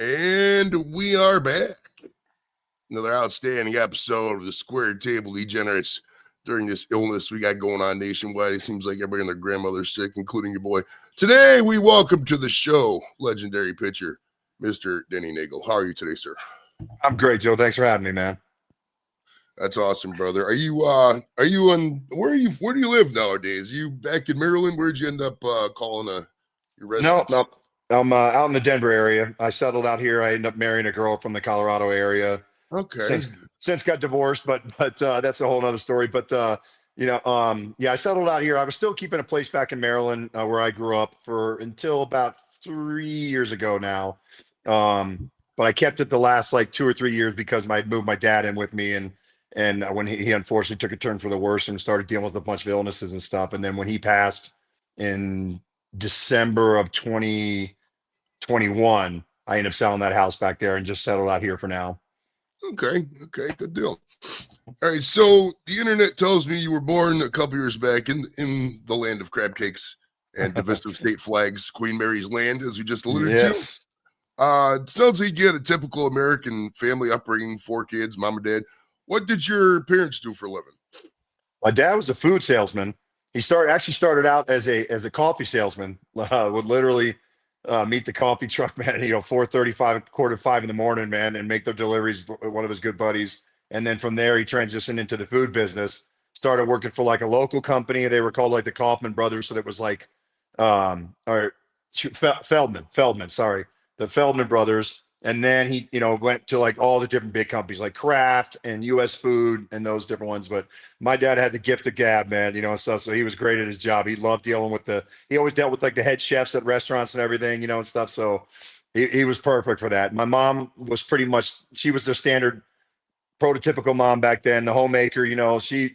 And we are back. Another outstanding episode of the Square Table Degenerates during this illness we got going on nationwide. It seems like everybody and their grandmother's sick, including your boy. Today, we welcome to the show legendary pitcher, Mr. Denny Neagle. How are you today, sir? I'm great, Joe. Thanks for having me, man. That's awesome, brother. Where do you live nowadays? Are you back in Maryland? Where'd you end up calling your No, residence? no. I'm out in the Denver area. I settled out here. I ended up marrying a girl from the Colorado area. Okay. Since got divorced, but that's a whole other story. Yeah, I settled out here. I was still keeping a place back in Maryland where I grew up for until about 3 years ago now. But I kept it the last like 2 or 3 years because I moved my dad in with me, and when he unfortunately took a turn for the worse and started dealing with a bunch of illnesses and stuff. And then when he passed in December of 2021, I ended up selling that house back there and just settled out here for now. Okay, good deal. All right, so the internet tells me you were born a couple years back in the land of crab cakes and divisive state flags, Queen Mary's land, as we just alluded to. Yes. It sounds like you had a typical American family upbringing, 4 kids, mom and dad. What did your parents do for a living? My dad was a food salesman. He started out as a coffee salesman. Would literally meet the coffee truck man at 4:35, quarter to 5 in the morning, man, and make the deliveries with one of his good buddies. And then from there, he transitioned into the food business. Started working for like a local company. They were called like the Kaufman Brothers, so that was like or Feldman, sorry, the Feldman Brothers. And then he, went to like all the different big companies like Kraft and US Food and those different ones. But my dad had the gift of gab, man, and stuff. So he was great at his job. He loved dealing with he always dealt with like the head chefs at restaurants and everything, and stuff. So he was perfect for that. My mom was she was the standard prototypical mom back then, the homemaker, she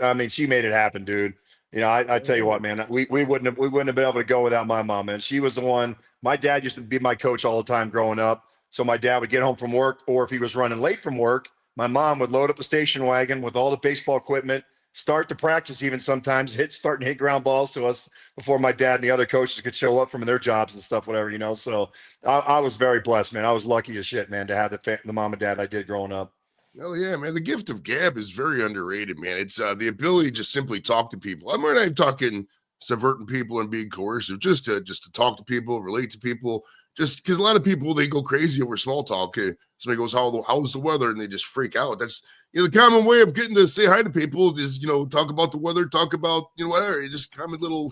made it happen, dude. I tell you what, man, we wouldn't have been able to go without my mom, man. She was the one. My dad used to be my coach all the time growing up. So my dad would get home from work, or if he was running late from work, my mom would load up a station wagon with all the baseball equipment, start the practice, even sometimes start and hit ground balls to us before my dad and the other coaches could show up from their jobs and stuff, whatever. So I was very blessed, man. I was lucky as shit, man, to have the mom and dad I did growing up. Oh yeah, man. The gift of gab is very underrated, man. It's the ability to just simply talk to people. I'm not even talking subverting people and being coercive, just to talk to people, relate to people. Just because a lot of people, they go crazy over small talk. Somebody goes, how's the weather? And they just freak out. That's the common way of getting to say hi to people is, talk about the weather, talk about, whatever. You just common little,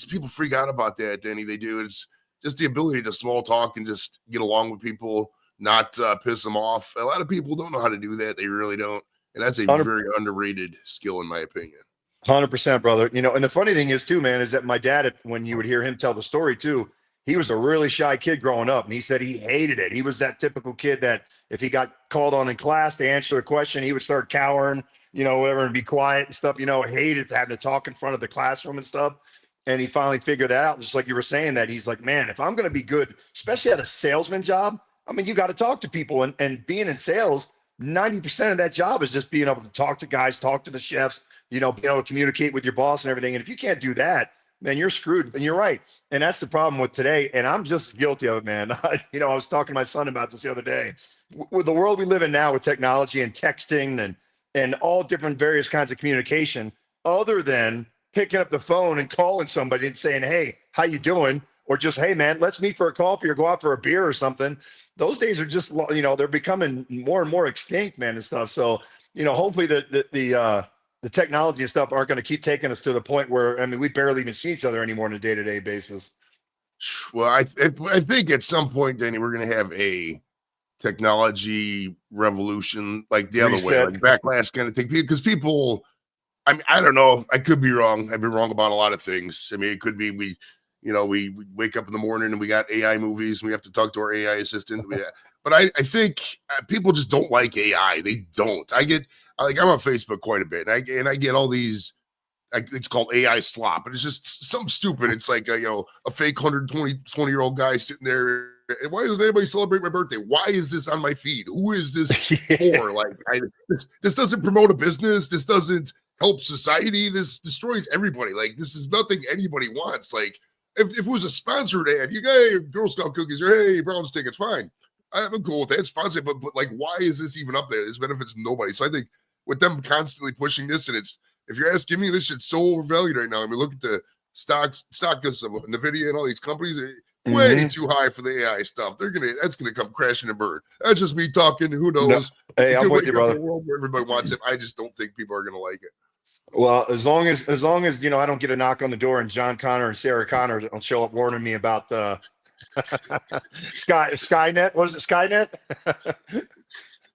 people freak out about that, Danny. They do. It's just the ability to small talk and just get along with people, not piss them off. A lot of people don't know how to do that. They really don't. And that's a 100 very underrated skill, in my opinion. 100%, brother. And the funny thing is too, man, is that my dad, when you would hear him tell the story too, he was a really shy kid growing up, and he said he hated it. He was that typical kid that if he got called on in class to answer a question, he would start cowering, whatever, and be quiet and stuff. Hated having to talk in front of the classroom and stuff. And he finally figured that out, just like you were saying. That he's like, man, if I'm going to be good, especially at a salesman job, I mean, you got to talk to people, and being in sales, 90% of that job is just being able to talk to guys, talk to the chefs, being able to communicate with your boss and everything. And if you can't do that, then you're screwed. And you're right. And that's the problem with today. And I'm just guilty of it, man. I was talking to my son about this the other day. With the world we live in now with technology and texting and all different various kinds of communication, other than picking up the phone and calling somebody and saying, hey, how you doing? Or just, hey, man, let's meet for a coffee or go out for a beer or something. Those days are just, they're becoming more and more extinct, man, and stuff. So, hopefully the technology and stuff aren't going to keep taking us to the point where, I mean, we barely even see each other anymore on a day-to-day basis. Well, I think at some point, Danny, we're going to have a technology revolution, like the other way, like backlash kind of thing. Because people, I mean, I don't know. I could be wrong. I've been wrong about a lot of things. I mean, it could be we wake up in the morning and we got AI movies and we have to talk to our AI assistant. But I think people just don't like AI. They don't. I'm on Facebook quite a bit, and I get all these. It's called AI slop, and it's just something stupid. It's like a fake 20-year-old guy sitting there. Why doesn't anybody celebrate my birthday? Why is this on my feed? Who is this for? Like, this doesn't promote a business. This doesn't help society. This destroys everybody. Like, this is nothing anybody wants. Like, if it was a sponsored ad, you hey, Girl Scout cookies or hey, Browns tickets, fine. I'm cool with that. It's sponsored, but like, why is this even up there? This benefits nobody. So I think with them constantly pushing this, and it's, if you're asking me, this shit's so overvalued right now. I mean, look at the stock of Nvidia and all these companies, way too high for the AI stuff. That's gonna come crashing and burn. That's just me talking. Who knows? No. Hey, I'm with you, brother. In a world where everybody wants it. I just don't think people are gonna like it. Well, as long as I don't get a knock on the door and John Connor and Sarah Connor don't show up warning me about Skynet. What is it, Skynet?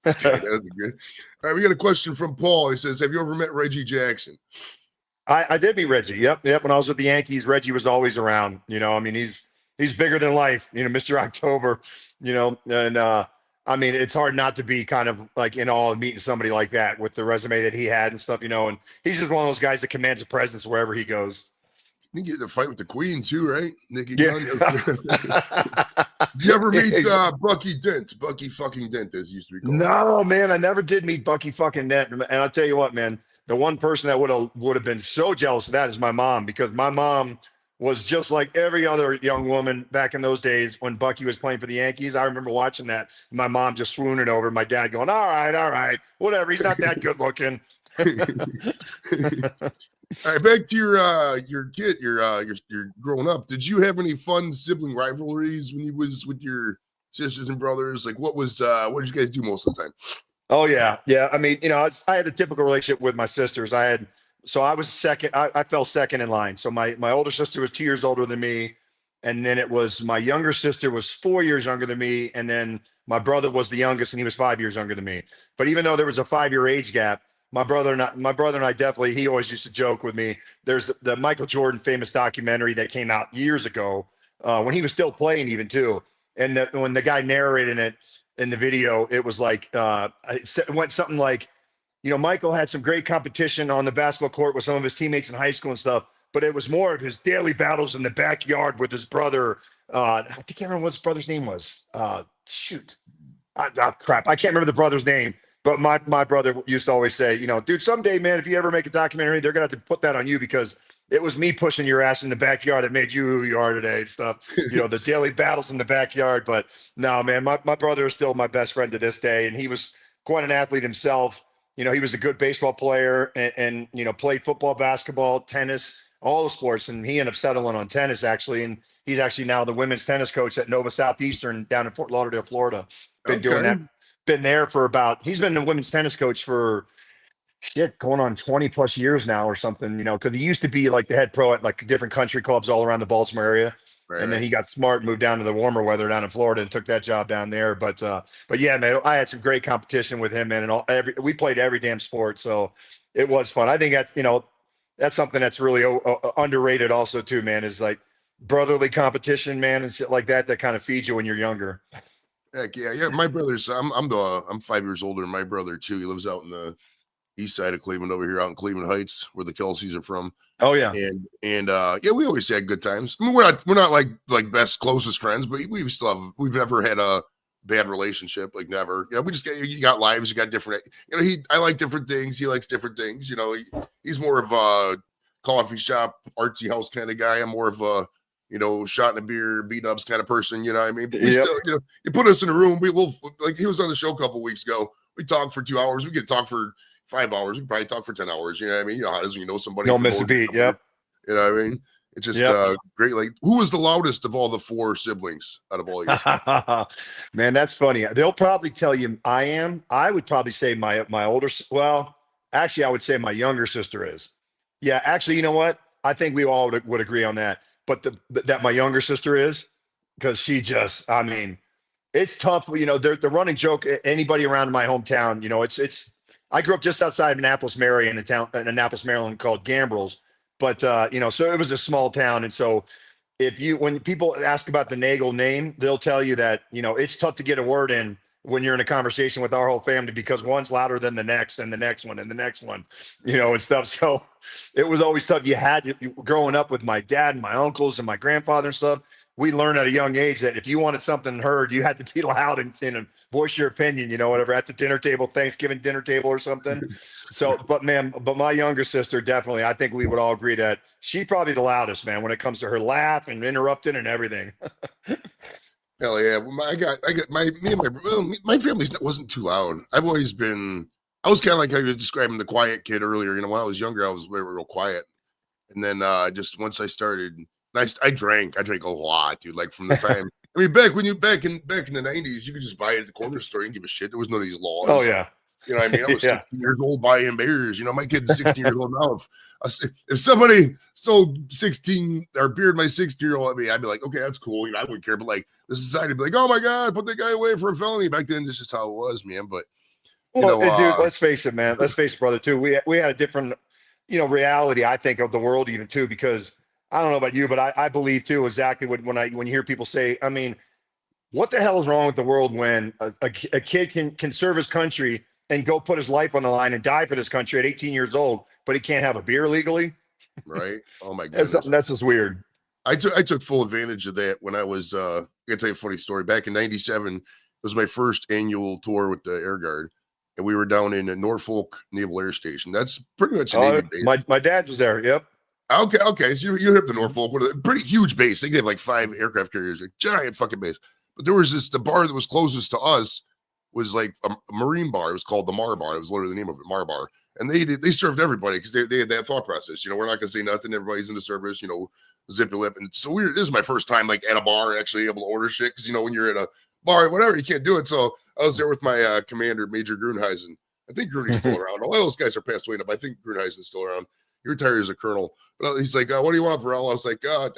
Skynet good. All right, we got a question from Paul. He says, "Have you ever met Reggie Jackson?" I did meet Reggie. Yep. When I was with the Yankees, Reggie was always around. I mean, he's bigger than life. Mr. October. And I mean, it's hard not to be kind of like in awe of meeting somebody like that with the resume that he had and stuff. And he's just one of those guys that commands a presence wherever he goes. You get to fight with the Queen too, right? Nikki yeah. You ever meet Bucky Dent? Bucky fucking Dent, as he used to be called. No, man, I never did meet Bucky fucking Dent. And I'll tell you what, man, the one person that would have been so jealous of that is my mom, because my mom was just like every other young woman back in those days when Bucky was playing for the Yankees. I remember watching that. My mom just swooning over, my dad going, all right, whatever. He's not that good looking. All right, back to your kid, your growing up. Did you have any fun sibling rivalries when you was with your sisters and brothers? Like, what did you guys do most of the time? Oh yeah. I mean, I had a typical relationship with my sisters. I was second. I fell second in line. So my older sister was 2 years older than me, and then it was my younger sister was 4 years younger than me, and then my brother was the youngest, and he was 5 years younger than me. But even though there was a 5-year age gap, my brother and I definitely, he always used to joke with me. There's the Michael Jordan famous documentary that came out years ago when he was still playing even too. And when the guy narrated it in the video, it was like, it went something like, Michael had some great competition on the basketball court with some of his teammates in high school and stuff, but it was more of his daily battles in the backyard with his brother. I can't remember what his brother's name was. Crap. I can't remember the brother's name. But my brother used to always say, dude, someday, man, if you ever make a documentary, they're going to have to put that on you, because it was me pushing your ass in the backyard that made you who you are today and stuff. The daily battles in the backyard. But no, man, my brother is still my best friend to this day. And he was quite an athlete himself. He was a good baseball player and played football, basketball, tennis, all the sports. And he ended up settling on tennis, actually. And he's actually now the women's tennis coach at Nova Southeastern down in Fort Lauderdale, Florida. Been doing that. Been there for he's been a women's tennis coach for going on 20 plus years now or something, because he used to be like the head pro at like different country clubs all around the Baltimore area. Right, and then he got smart and moved down to the warmer weather down in Florida and took that job down there. But yeah, man, I had some great competition with him, man. And we played every damn sport. So it was fun. I think that's something that's really underrated also too, man, is like brotherly competition, man, and shit like that kind of feeds you when you're younger. Heck yeah. My brother's I'm 5 years older than my brother too. He lives out in the east side of Cleveland, over here out in Cleveland Heights, where the Kelseys are from. Oh yeah. And yeah, we always had good times. I mean, we're not like best closest friends, but we've never had a bad relationship, like never. We just you got lives, you got different. I like different things, he likes different things. He's more of a coffee shop, artsy house kind of guy. I'm more of a shot in a beer, beat ups kind of person, what I mean? But we still, you put us in a room, we'll, like he was on the show a couple weeks ago. We talked for 2 hours. We could talk for 5 hours. We could probably talk for 10 hours. You know what I mean? How does somebody? Don't miss a beat. Yep. You know what I mean? It's just great. Like, who was the loudest of all the 4 siblings out of all you? Man, that's funny. They'll probably tell you I am. I would probably say my older. Well, actually, I would say my younger sister is. Yeah, actually, you know what? I think we all would agree on that. But that my younger sister is, because she just, I mean, it's tough. The running joke, anybody around in my hometown, it's, I grew up just outside of Annapolis, Maryland, in Annapolis, Maryland, called Gambrels. But, so it was a small town. And so when people ask about the Neagle name, they'll tell you that, it's tough to get a word in when you're in a conversation with our whole family, because one's louder than the next and the next one and the next one, and stuff. So it was always tough. Growing up with my dad and my uncles and my grandfather and stuff, we learned at a young age that if you wanted something heard, you had to be loud and voice your opinion, whatever, at the dinner table, Thanksgiving dinner table or something. So, but my younger sister, definitely, I think we would all agree that she's probably the loudest, man, when it comes to her laugh and interrupting and everything. Hell yeah. Well, I got me and my family wasn't too loud. I've always been, I was kind of like how you were describing the quiet kid earlier. When I was younger, I was real quiet. And then just once I started, I drank a lot, dude. Like from the time, back in the 90s, you could just buy it at the corner store and give a shit. There was none of these Oh laws. yeah. You know what I mean? I was Yeah. 16 years old buying beers. My kid's 16 years old now. If somebody sold 16 or beard my 16-year-old at me, I'd be like, okay, that's cool. I wouldn't care. But like the society would be like, oh my God, put that guy away for a felony. Back then, this is how it was, man. But dude, let's face it, man. Let's face it, brother, too. We had a different, reality, I think, of the world even too, because I don't know about you, but I believe too exactly when you hear people say, what the hell is wrong with the world when a kid can serve his country and go put his life on the line and die for this country at 18 years old, but he can't have a beer legally? Right. Oh my goodness. That's just weird. I took full advantage of that when I was I gotta tell you a funny story. Back in '97, it was my first annual tour with the Air Guard, and we were down in Norfolk Naval Air Station. That's pretty much a Navy base. My dad was there. Yep. Okay. So you hit the Norfolk, a pretty huge base. They have like 5 aircraft carriers, a giant fucking base. But there was the bar that was closest to us was like a Marine bar. It was called the Mar Bar. It was literally the name of it, Mar Bar. And they served everybody because they had that thought process. We're not gonna say nothing. Everybody's in the service. Zip your lip. And so weird. This is my first time like at a bar actually able to order shit because when you're at a bar, whatever, you can't do it. So I was there with my commander, Major Grunheisen. I think Gruny's still around. All those guys are passed away now, but I think Grunheisen's still around. He retired as a colonel. But he's like, what do you want, Varel? I was like, I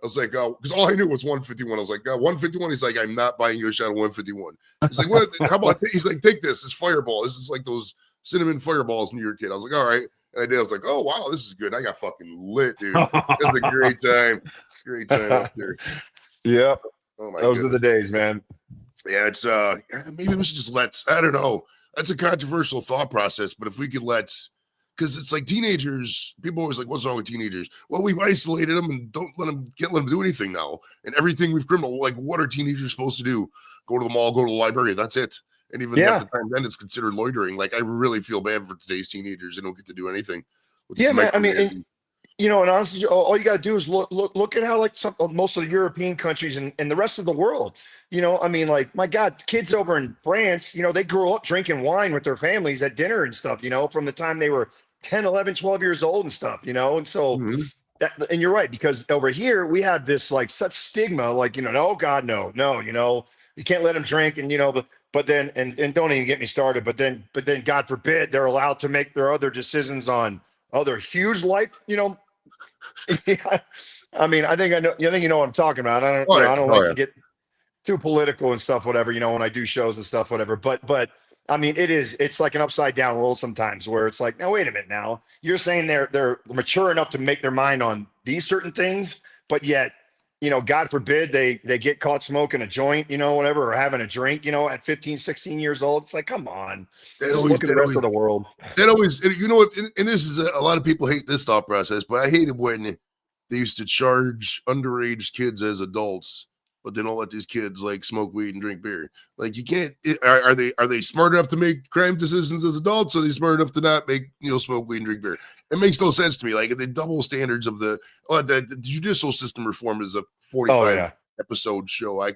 was like, because all I knew was 151. I was like, 151. He's like, I'm not buying you a shot of 151. He's like, what? How about? He's like, take this. It's Fireball. This is like those cinnamon fireballs New York kid. I was like, all right. And I did. I was like, oh wow, this is good. I got fucking lit, dude. It was a great time. Great time up there. Yep. Oh my. Those are the days, man. Yeah, it's maybe we should just I don't know. That's a controversial thought process, but if we could because it's like teenagers, people always like, what's wrong with teenagers? Well, we've isolated them and can't let them do anything now. And everything we've criminal, like what are teenagers supposed to do? Go to the mall, go to the library. That's it. And even half the time then it's considered loitering. Like I really feel bad for today's teenagers. They don't get to do anything. Yeah, man. And honestly, all you got to do is look at how like most of the European countries and the rest of the world, like my God, kids over in France, they grew up drinking wine with their families at dinner and stuff, from the time they were 10, 11, 12 years old and stuff, and so and you're right, because over here we have this like such stigma, like, no, God, no, you can't let them drink. And, but then, and don't even get me started, but then God forbid they're allowed to make their other decisions on other huge life, I think I know. I think you know what I'm talking about. I don't like to get too political and stuff, whatever. When I do shows and stuff, whatever. But it's like an upside down world sometimes, where it's like, now wait a minute, now you're saying they're mature enough to make their mind on these certain things, but yet, God forbid they get caught smoking a joint, whatever, or having a drink, at 15, 16 years old. It's like, come on, look at the rest of the world. That always, what, and this is a lot of people hate this thought process, but I hated when they used to charge underage kids as adults, but they don't let these kids like smoke weed and drink beer. Like you can't. Are they smart enough to make crime decisions as adults? Or are they smart enough to not make smoke weed and drink beer? It makes no sense to me. Like the double standards of the judicial system reform is a 45 episode show. I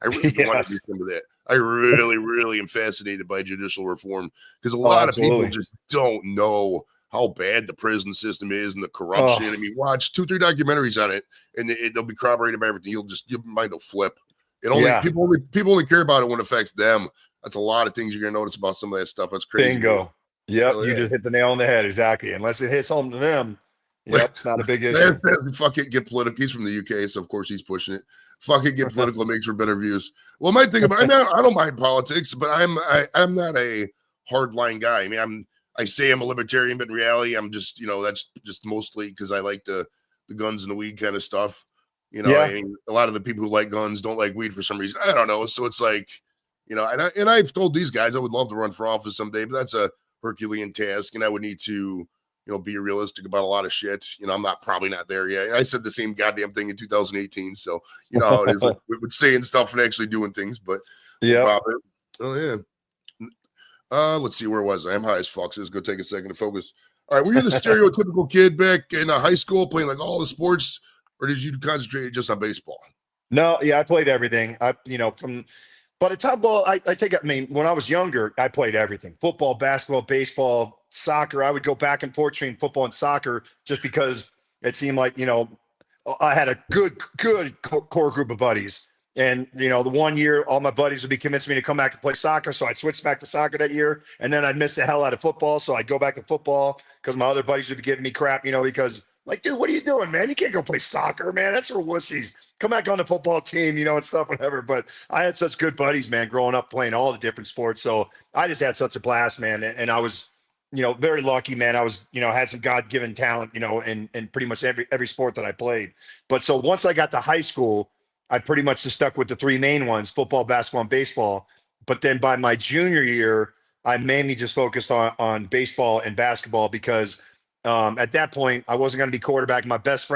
really want to do some of that. I really, really am fascinated by judicial reform because a lot of people just don't know how bad the prison system is and the corruption. Watch 2-3 documentaries on it, and they'll be corroborated by everything. Your mind will flip. People only care about it when it affects them. That's a lot of things you're gonna notice about some of that stuff. That's crazy. Bingo. Yep, you just hit the nail on the head. Exactly. Unless it hits home to them. Yep, it's not a big issue. Fuck it, get political. He's from the UK, so of course he's pushing it. Fuck it, get political. It makes for better views. Well, my thing about I don't mind politics, but I'm not a hardline guy. I say I'm a libertarian, but in reality, I'm just, that's just mostly because I like the guns and the weed kind of stuff. A lot of the people who like guns don't like weed for some reason. I don't know. So it's like, and I've told these guys I would love to run for office someday, but that's a Herculean task, and I would need to, be realistic about a lot of shit. I'm probably not there yet. I said the same goddamn thing in 2018. So, how it is with saying stuff and actually doing things, but yeah. Oh yeah. Let's see, where was I? I'm high as fuck, so let's go take a second to focus. All right, were you the stereotypical kid back in high school playing like all the sports, or did you concentrate just on baseball? No, yeah, I played everything. From by the time, well, I take it. I mean, when I was younger, I played everything: football, basketball, baseball, soccer. I would go back and forth between football and soccer just because it seemed like I had a good core group of buddies. And the one year, all my buddies would be convincing me to come back and play soccer, so I'd switch back to soccer that year, and then I'd miss the hell out of football, so I'd go back to football because my other buddies would be giving me crap, because like, dude, what are you doing, man? You can't go play soccer, man. That's for wussies. Come back on the football team, and stuff, whatever. But I had such good buddies, man, growing up playing all the different sports. So I just had such a blast, man. And I was, very lucky, man. I was, had some God-given talent, in pretty much every sport that I played. But so once I got to high school, I pretty much just stuck with the three main ones: football, basketball, and baseball. But then by my junior year, I mainly just focused on baseball and basketball because at that point, I wasn't going to be quarterback. My best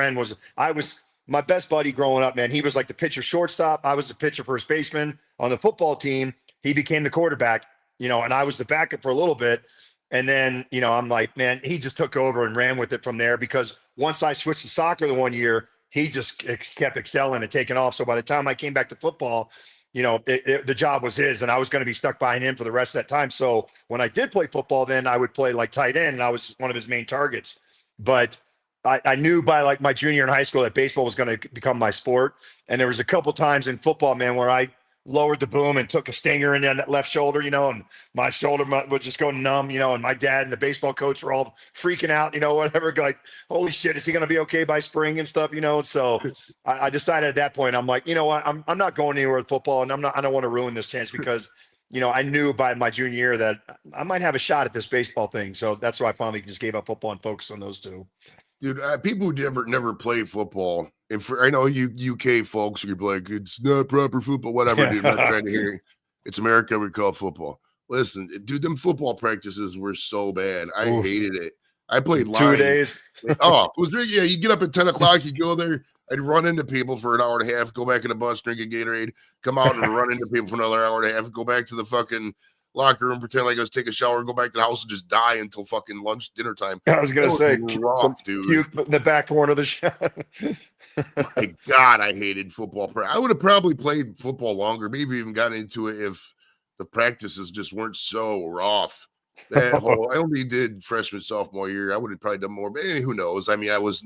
buddy growing up, man. He was like the pitcher shortstop. I was the pitcher first baseman on the football team. He became the quarterback, and I was the backup for a little bit. And then, I'm like, man, he just took over and ran with it from there because once I switched to soccer the one year, he just kept excelling and taking off. So by the time I came back to football, the job was his, and I was going to be stuck behind him for the rest of that time. So when I did play football, then I would play like tight end, and I was one of his main targets. But I knew by like my junior in high school that baseball was going to become my sport. And there was a couple times in football, man, where I lowered the boom and took a stinger in that left shoulder, and my shoulder would just go numb, and my dad and the baseball coach were all freaking out, whatever, like, holy shit, is he going to be okay by spring and stuff, So I decided at that point, I'm like, you know what, I'm not going anywhere with football, and I don't want to ruin this chance because, I knew by my junior year that I might have a shot at this baseball thing. So that's why I finally just gave up football and focused on those two. Dude, people who never play football, and I know you UK folks, you're like, it's not proper football, whatever, dude. I'm not trying to hear. It's America, we call football. Listen, dude, them football practices were so bad. I hated it. I played 2 days. It was yeah. You get up at 10 o'clock, you go there. I'd run into people for an hour and a half, go back in the bus, drink a Gatorade, come out and run into people for another hour and a half, go back to the fucking locker room, pretend like I was taking a shower, go back to the house and just die until fucking dinner time. I was gonna say, rough, dude. In the back corner of the shot. My God, I hated football. I would have probably played football longer, maybe even gotten into it if the practices just weren't so rough. I only did freshman, sophomore year. I would have probably done more, but who knows? I mean, I was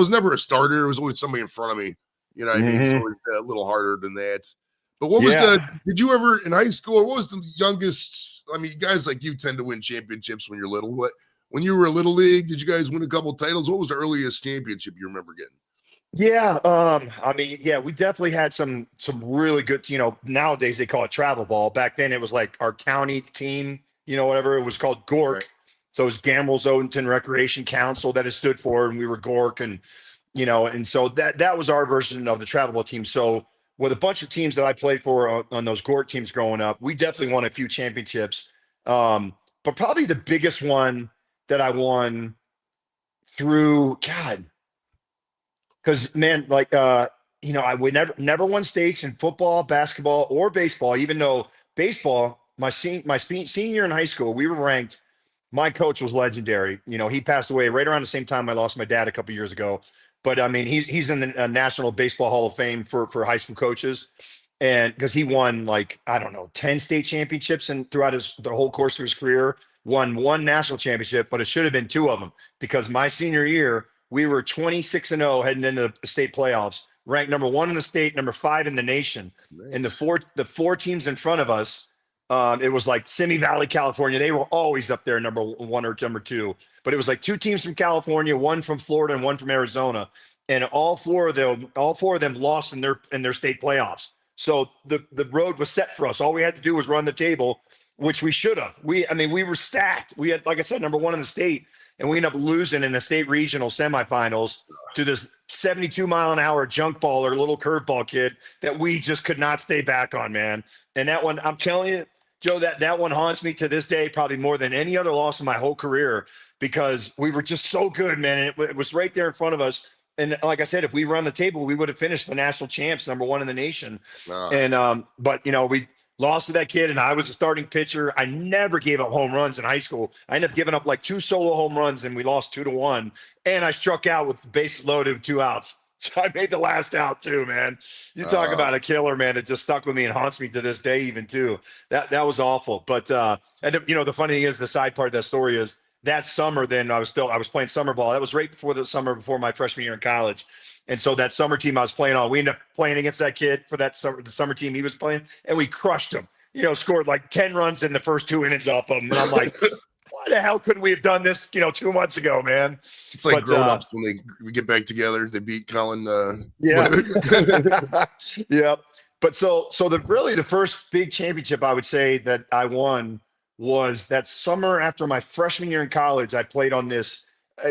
never a starter. It was always somebody in front of me. You know what I mean? So it was a little harder than that. But what was did you ever in high school, what was the youngest? I mean, guys like you tend to win championships when you're little. When you were a little league, did you guys win a couple titles? What was the earliest championship you remember getting? Yeah, I mean, yeah, we definitely had some really good, nowadays they call it travel ball. Back then it was like our county team, whatever. It was called GORC. Right. So it was Gambles Odenton Recreation Council that it stood for, and we were GORC, and so that was our version of the travel ball team. So with a bunch of teams that I played for on those GORC teams growing up, we definitely won a few championships. But probably the biggest one that I won through, God, because man, like I would never won states in football, basketball, or baseball. Even though baseball, my senior year in high school, we were ranked. My coach was legendary. He passed away right around the same time I lost my dad a couple years ago. But I mean, he's in the National Baseball Hall of Fame for high school coaches, and because he won 10 state championships and throughout the whole course of his career, won one national championship, but it should have been two of them because my senior year we were 26-0 heading into the state playoffs, ranked number 1 in the state, number 5 in the nation. Nice. And the four teams in front of us, it was like Simi Valley, California. They were always up there, number 1 or number 2. But it was like 2 teams from California, 1 from Florida, and 1 from Arizona. And all four of them lost in their state playoffs. So the road was set for us. All we had to do was run the table, which we should have. We were stacked. We had, like I said, number 1 in the state, and we ended up losing in the state regional semifinals to this 72-mile-an-hour junk baller, little curveball kid that we just could not stay back on, man. And that one, I'm telling you, Joe, that one haunts me to this day, probably more than any other loss in my whole career, because we were just so good, man. And it was right there in front of us. And like I said, if we run the table, we would have finished the national champs, number 1 in the nation. And but we lost to that kid, and I was a starting pitcher. I never gave up home runs in high school. I ended up giving up like 2 solo home runs, and we lost 2-1. And I struck out with bases loaded with 2 outs. I made the last out too, man. You talk about a killer, man. It just stuck with me and haunts me to this day, even too. That was awful. But the funny thing is, the side part of that story is that summer. Then I was playing summer ball. That was right before the summer before my freshman year in college. And so that summer team I was playing on, we ended up playing against that kid for the summer team he was playing, and we crushed him. Scored like 10 runs in the first 2 innings off of him. And I'm like, why the hell couldn't we have done this, 2 months ago, man? It's like grown-ups when we get back together. They beat Colin. Yeah. Yeah. But so the first big championship I would say that I won was that summer after my freshman year in college. I played on this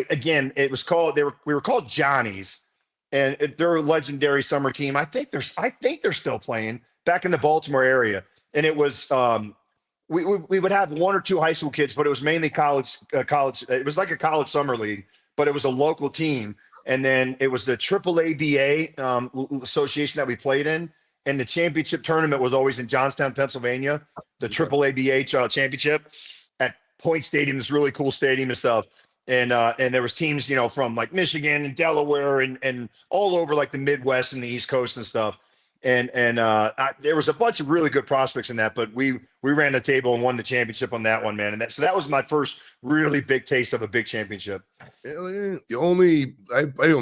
again. It was called we were called Johnnies, and they're a legendary summer team. I think they're still playing back in the Baltimore area, and it was we would have 1 or 2 high school kids, but it was mainly college. It was like a college summer league, but it was a local team. And then it was the AAA association that we played in. And the championship tournament was always in Johnstown, Pennsylvania, the AAA championship at Point Stadium, this really cool stadium and stuff. And there was teams, from like Michigan and Delaware and all over like the Midwest and the East Coast and stuff. And there was a bunch of really good prospects in that, but we ran the table and won the championship on that one, man. And so that was my first really big taste of a big championship. I only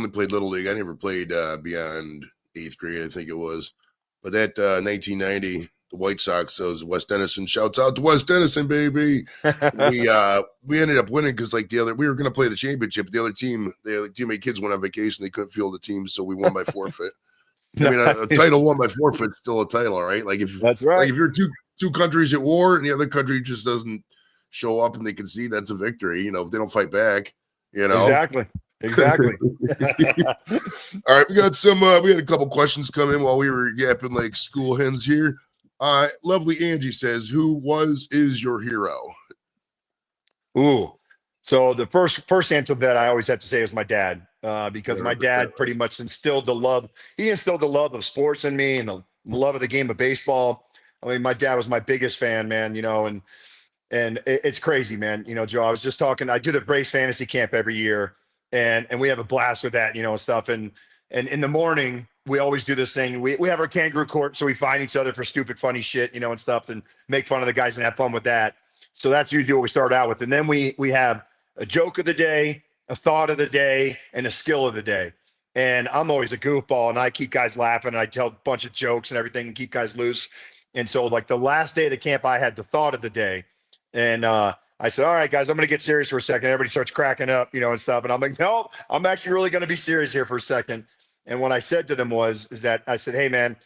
played Little League. I never played beyond 8th grade, I think it was. But that 1990, the White Sox, those West Dennison, shouts out to West Dennison, baby. We ended up winning because we were going to play the championship. The other team, too many kids went on vacation. They couldn't field the team, so we won by forfeit. I mean, a title won by forfeit is still a title, right? That's right. Like if you're two countries at war and the other country just doesn't show up and they can see that's a victory, if they don't fight back, Exactly. All right, we got we had a couple questions come in while we were yapping like school hens here. Lovely Angie says, who is your hero? Ooh. So the first answer that I always have to say is my dad, because my dad pretty much instilled the love. He instilled the love of sports in me and the love of the game of baseball. I mean, my dad was my biggest fan, man, and it's crazy, man. Joe, I was just talking, I do the Braves fantasy camp every year, and we have a blast with that, and stuff. And in the morning, we always do this thing. We have our kangaroo court, so we find each other for stupid, funny shit, and stuff, and make fun of the guys and have fun with that. So that's usually what we start out with. And then we have a joke of the day, a thought of the day, and a skill of the day. And I'm always a goofball, and I keep guys laughing, and I tell a bunch of jokes and everything and keep guys loose. And so like the last day of the camp, I had the thought of the day. And I said, all right, guys, I'm going to get serious for a second. Everybody starts cracking up, and stuff. And I'm like, no, I'm actually really going to be serious here for a second. And what I said to them is that I said, hey, man,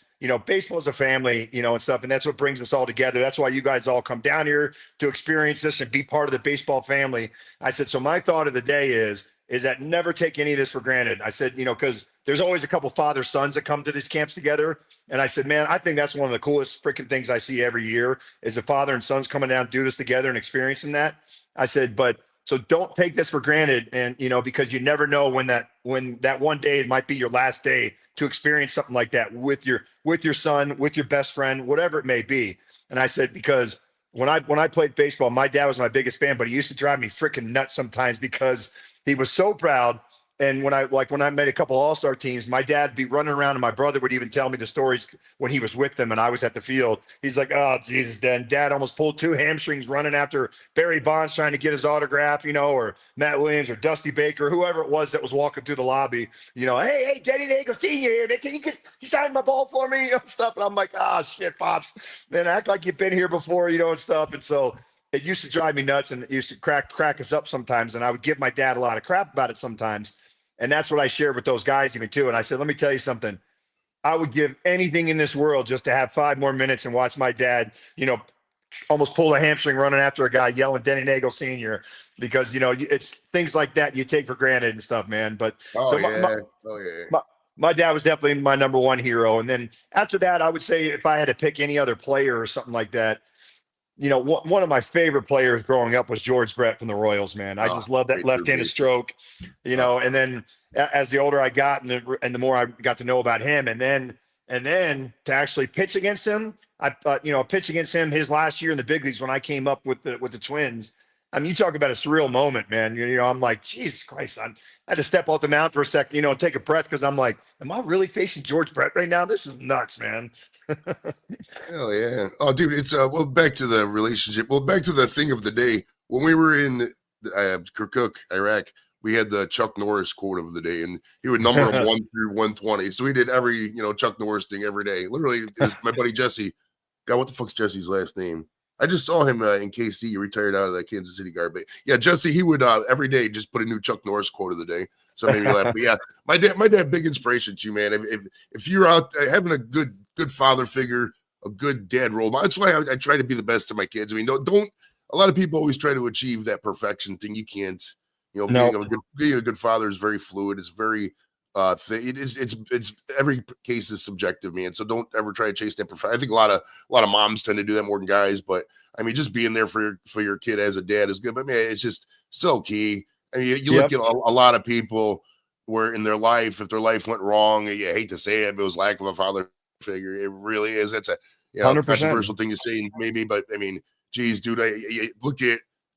baseball is a family, and stuff. And that's what brings us all together. That's why you guys all come down here to experience this and be part of the baseball family. I said, so my thought of the day is that never take any of this for granted. I said, because there's always a couple father sons that come to these camps together. And I said, man, I think that's one of the coolest freaking things I see every year is the father and sons coming down, do this together and experiencing that. I said, so don't take this for granted. And, because you never know when that one day it might be your last day to experience something like that with your son, with your best friend, whatever it may be. And I said, because when I played baseball, my dad was my biggest fan, but he used to drive me freaking nuts sometimes because he was so proud. And when I made a couple all-star teams, my dad would be running around and my brother would even tell me the stories when he was with them and I was at the field. He's like, oh, Jesus, Dad almost pulled 2 hamstrings running after Barry Bonds trying to get his autograph, or Matt Williams or Dusty Baker, whoever it was that was walking through the lobby, hey, Denny Neagle Senior here, man, can you sign my ball for me, stuff. And I'm like, oh, shit, Pops. Then act like you've been here before, and stuff. And so it used to drive me nuts and it used to crack us up sometimes. And I would give my dad a lot of crap about it sometimes. And that's what I shared with those guys even too. And I said, let me tell you something. I would give anything in this world just to have 5 more minutes and watch my dad, almost pull a hamstring running after a guy yelling Denny Neagle Senior, because, it's things like that you take for granted and stuff, man. But my dad was definitely my number one hero. And then after that, I would say if I had to pick any other player or something like that, one of my favorite players growing up was George Brett from the Royals, man. I just love that left-handed stroke, and then as the older I got and the more I got to know about him, and then to actually pitch against him, I thought, pitch against him his last year in the big leagues when I came up with the Twins, I mean, you talk about a surreal moment, man. I'm like, Jesus Christ, I had to step off the mound for a second, and take a breath because I'm like, am I really facing George Brett right now? This is nuts, man. Hell yeah. Oh, dude, it's well, back to the relationship. Well, back to the thing of the day. When we were in Kirkuk, Iraq, we had the Chuck Norris quote of the day, and he would number them 1 through 120. So we did every, Chuck Norris thing every day. Literally, it was my buddy Jesse. God, what the fuck's Jesse's last name? I just saw him in KC. He retired out of the Kansas City Guard. But yeah, Jesse, he would every day just put a new Chuck Norris quote of the day. So it made me laugh. But yeah, my dad, big inspiration to you, man. If you're out having a good father figure, a good dad role model, that's why I try to be the best to my kids. I mean, don't. A lot of people always try to achieve that perfection thing. You can't. Being a good father is very fluid. It's very it's every case is subjective, man. So don't ever try to chase that perfection. I think a lot of moms tend to do that more than guys, but I mean, just being there for your kid as a dad is good. But man, it's just so key. I mean, you look at a lot of people where in their life, if their life went wrong, you hate to say it, but it was lack of a father figure. It really is. That's a 100%. Controversial thing to say, maybe, but I mean, geez, dude, I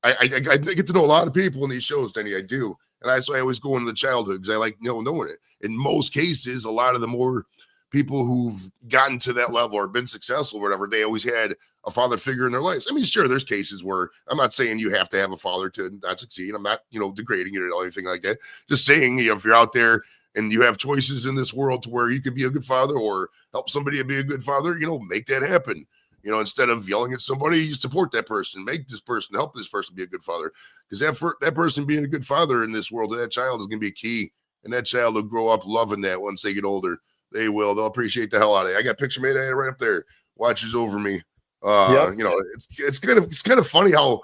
get to know a lot of people in these shows, Denny. I do. And that's why I always go into the childhood because I like knowing it. In most cases, a lot of the more people who've gotten to that level or been successful or whatever, they always had a father figure in their lives. I mean, sure, there's cases where I'm not saying you have to have a father to not succeed. I'm not, degrading it or anything like that. Just saying, if you're out there and you have choices in this world to where you could be a good father or help somebody be a good father, make that happen. Instead of yelling at somebody, you support that person, make this person, help this person be a good father. Because that person being a good father in this world to that child is going to be key. And that child will grow up loving that once they get older. They will. They'll appreciate the hell out of it. I got a picture made of it right up there. Watches over me. It's kind of funny how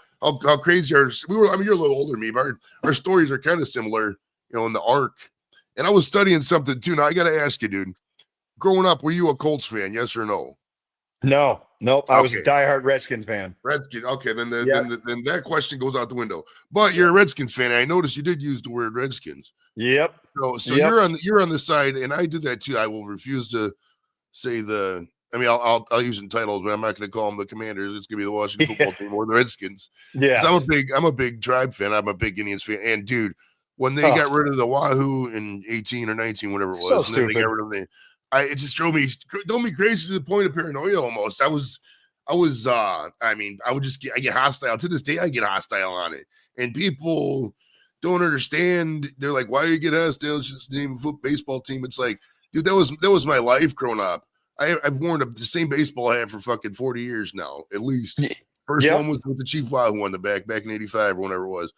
crazy you're a little older than me, but our stories are kind of similar, in the arc. And I was studying something too. Now I got to ask you, dude. Growing up, were you a Colts fan? Yes or no? No, nope. I was a diehard Redskins fan. Redskins. Okay, then that question goes out the window. But you're a Redskins fan. I noticed you did use the word Redskins. Yep. So you're on the side, and I did that too. I will refuse to say I'll use titles, but I'm not going to call them the Commanders. It's going to be the Washington football team or the Redskins. Yeah. I'm a big Tribe fan. I'm a big Indians fan. And dude, when they got rid of the Wahoo in 18 or 19, whatever it was, so stupid. They got rid of it. It just drove me crazy to the point of paranoia almost. I would just I get hostile. To this day, I get hostile on it. And people don't understand. They're like, why do you get hostile? It's just the name of a baseball team. It's like, dude, that was my life growing up. I've worn the same baseball hat for fucking 40 years now, at least. First one was with the Chief Wahoo on the back in 85 or whenever it was.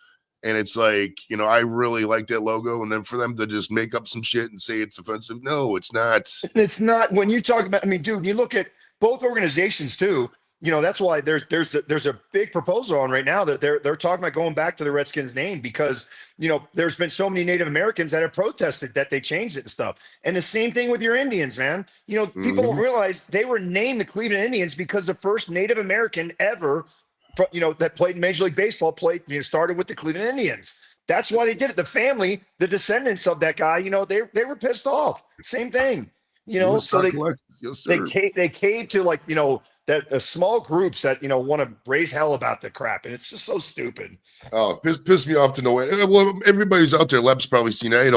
And it's like, I really like that logo. And then for them to just make up some shit and say it's offensive. No, it's not. It's not. When you talk about, dude, you look at both organizations too. That's why there's a big proposal on right now that they're talking about going back to the Redskins name because, there's been so many Native Americans that have protested that they changed it and stuff. And the same thing with your Indians, man. People don't realize they were named the Cleveland Indians because the first Native American ever that played in Major League Baseball started with the Cleveland Indians. That's why they did it. The family, the descendants of that guy, they were pissed off. Same thing, so they caved to that small groups that, want to raise hell about the crap. And it's just so stupid. Oh, pissed me off to no end. Well, everybody's out there. Leb's probably seen it.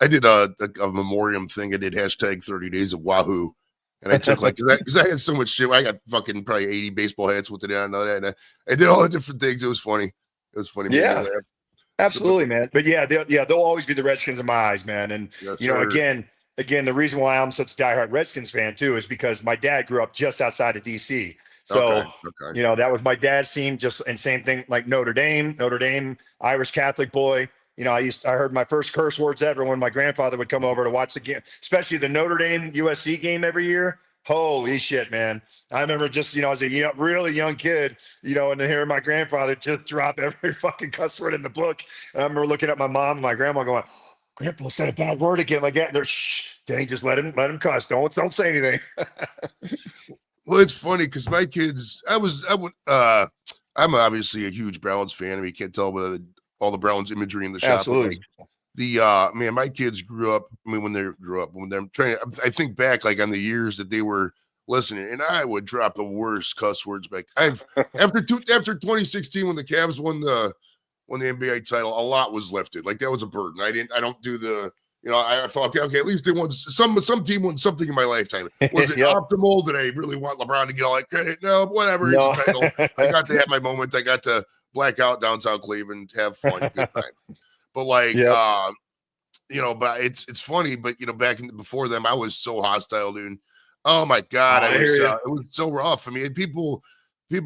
I did a memoriam thing. I did hashtag 30 days of Wahoo. And I took because I had so much shit. I got fucking probably 80 baseball hats with it on that. And I did all the different things. It was funny. It was funny. Yeah, absolutely, man. But they'll always be the Redskins in my eyes, man. And again, the reason why I'm such a diehard Redskins fan too is because my dad grew up just outside of DC. So that was my dad's team. And same thing like Notre Dame, Irish Catholic boy. I heard my first curse words ever when my grandfather would come over to watch the game, especially the Notre Dame USC game every year. Holy shit, man. I remember just, as a really young kid, and to hear my grandfather just drop every fucking cuss word in the book. And I remember looking at my mom and my grandma going, Grandpa said a bad word again like that. And they're, shh, Danny, just let him cuss. Don't say anything. Well, it's funny because my kids, I'm obviously a huge Browns fan. I mean, you can't tell by all the Browns imagery in the shop. Absolutely. My kids grew up. When they're trying, I think back on the years that they were listening, and I would drop the worst cuss words back. After 2016 when the Cavs won the NBA title, a lot was lifted. Like that was a burden. I don't do the. I thought, okay, at least they won some team won something in my lifetime. Was it optimal? Did I really want LeBron to get all that credit? No, whatever. No. It's a title. I got to have my moment. I got to black out downtown Cleveland, have fun, good time. But but it's funny. But before them, I was so hostile, dude. Oh my God, it was so rough. I mean, people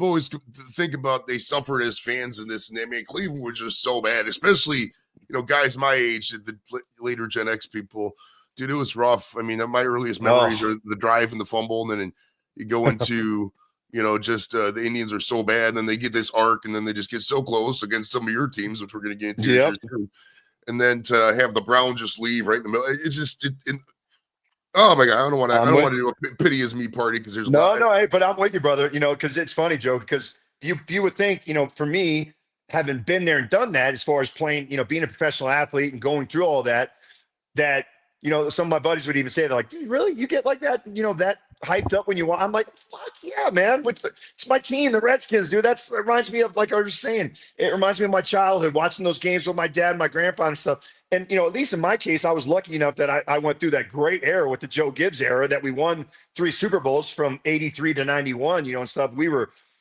always think about they suffered as fans in this, and I mean, Cleveland was just so bad, especially. Guys my age, the later Gen X people, dude, it was rough. I mean, my earliest memories are the drive and the fumble, and then you go into, the Indians are so bad, and then they get this arc, and then they just get so close against some of your teams, which we're going to get into. Too. And then to have the Browns just leave right in the middle, it's just, oh my God, I don't want to do a pity as me party because there's but I'm with you, brother. Because it's funny, Joe, because you would think, for me, having been there and done that, as far as playing, being a professional athlete and going through all that some of my buddies would even say, they're like, dude, really? You get like that, that hyped up when you want? I'm like, fuck yeah, man. It's my team, the Redskins, dude. It reminds me of, like I was just saying, it reminds me of my childhood, watching those games with my dad and my grandfather and stuff. And, at least in my case, I was lucky enough that I went through that great era with the Joe Gibbs era, that we won 3 Super Bowls from 83 to 91, and stuff.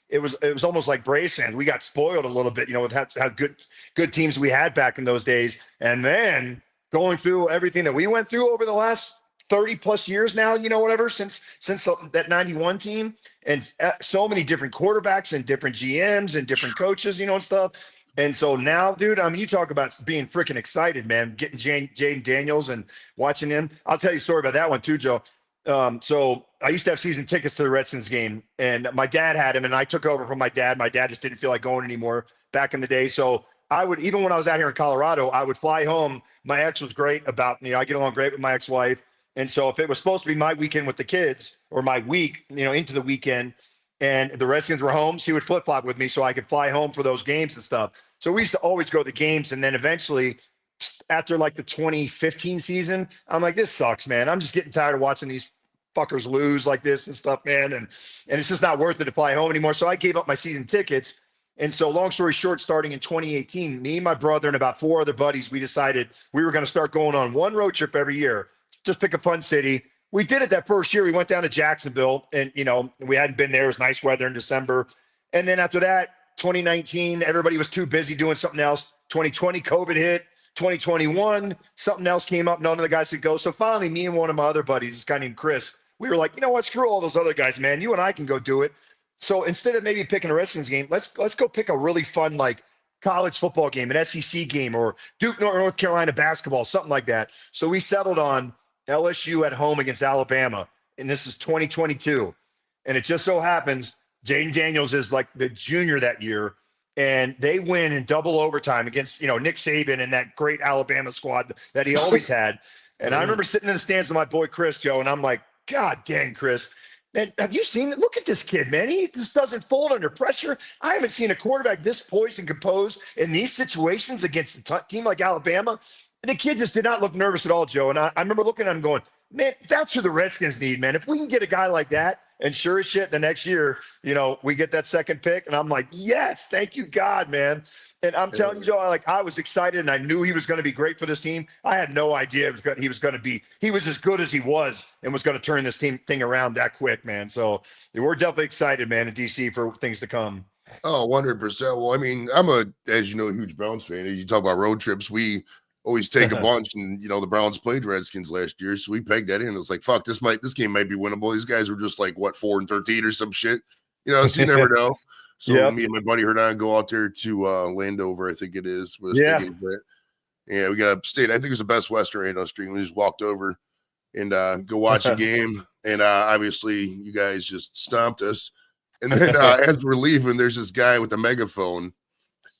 It was almost like Braves fans. We got spoiled a little bit, with how good teams we had back in those days. And then going through everything that we went through over the last 30 plus years now, whatever, since that 91 team, and so many different quarterbacks and different GMs and different coaches, and stuff. And so now, dude, I mean, you talk about being freaking excited, man, getting Jaden Daniels and watching him. I'll tell you a story about that one too, Joe. So I used to have season tickets to the Redskins game, and my dad had him, and I took over from my dad. My dad just didn't feel like going anymore back in the day. So I would, even when I was out here in Colorado, I would fly home. My ex was great about, I get along great with my ex-wife. And so if it was supposed to be my weekend with the kids, or my week, into the weekend, and the Redskins were home, she would flip-flop with me so I could fly home for those games and stuff. So we used to always go to the games. And then eventually, after like the 2015 season, I'm like, this sucks, man. I'm just getting tired of watching these fuckers lose like this and stuff, man. And it's just not worth it to fly home anymore. So I gave up my season tickets. And so long story short, starting in 2018, me, my brother, and about 4 other buddies, we decided we were going to start going on one road trip every year. Just pick a fun city. We did it that first year. We went down to Jacksonville, and, we hadn't been there. It was nice weather in December. And then after that, 2019, everybody was too busy doing something else. 2020, COVID hit. 2021, something else came up. None of the guys could go. So finally, me and one of my other buddies, this guy named Chris, we were like, you know what? Screw all those other guys, man. You and I can go do it. So instead of maybe picking a Redskins game, let's go pick a really fun, like, college football game, an SEC game, or Duke, North Carolina basketball, something like that. So we settled on LSU at home against Alabama, and this is 2022. And it just so happens Jaden Daniels is like the junior that year, and they win in double overtime against, Nick Saban and that great Alabama squad that he always had. And I remember sitting in the stands with my boy Chris, Joe, and I'm like, God dang, Chris, man, have you seen it? Look at this kid, man. He just doesn't fold under pressure. I haven't seen a quarterback this poised and composed in these situations against a team like Alabama. The kid just did not look nervous at all, Joe. And I remember looking at him going, man, that's who the Redskins need, man. If we can get a guy like that, and sure as shit, the next year, we get that second pick. And I'm like, yes, thank you, God, man. And I'm telling you, Joe, I was excited, and I knew he was going to be great for this team. I had no idea he was going to be. He was as good as he was, and was going to turn this thing around that quick, man. So we're definitely excited, man, in DC for things to come. Oh, 100%. Well, I mean, I'm as you know, a huge Browns fan. You talk about road trips. We always take a bunch, and the Browns played Redskins last year, so we pegged that in. It was like, fuck, this game might be winnable. These guys were just like 4-13 or some shit, so you never know. So me and my buddy Hernan go out there to Landover, I think it is. Yeah, we got stayed. I think it was the Best Western right on the street. We just walked over and go watch the game, and obviously you guys just stomped us. And then as we're leaving, there's this guy with a megaphone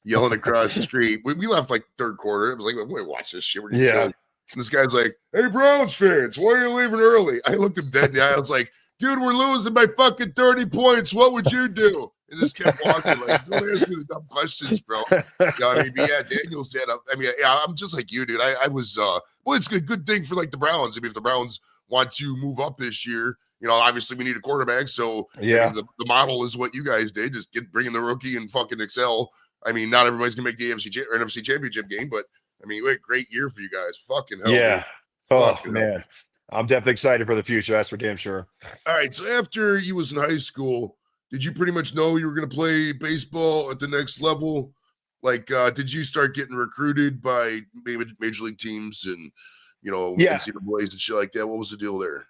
yelling across the street. We left like third quarter. It was like, we're going to watch this shit. We're gonna kill. This guy's like, hey, Browns fans, why are you leaving early? I looked him dead in the eye. I was like, dude, we're losing by fucking 30 points. What would you do? And just kept walking. Like, don't ask me the dumb questions, bro. Daniels said, I'm just like you, dude. I was, well, it's a good thing for like the Browns. I mean, if the Browns want to move up this year, obviously we need a quarterback. So yeah, I mean, the model is what you guys did. Just bring in the rookie and fucking excel. I mean, not everybody's gonna make the AFC or NFC championship game, but I mean, what a great year for you guys. Fucking hell, dude. yeah. Oh Fucking hell. man, I'm definitely excited for the future. That's for damn sure. All right. So after you was in high school, did you pretty much know you were going to play baseball at the next level? Like, did you start getting recruited by maybe major league teams and, Yeah, NCAAs and shit like that? What was the deal there?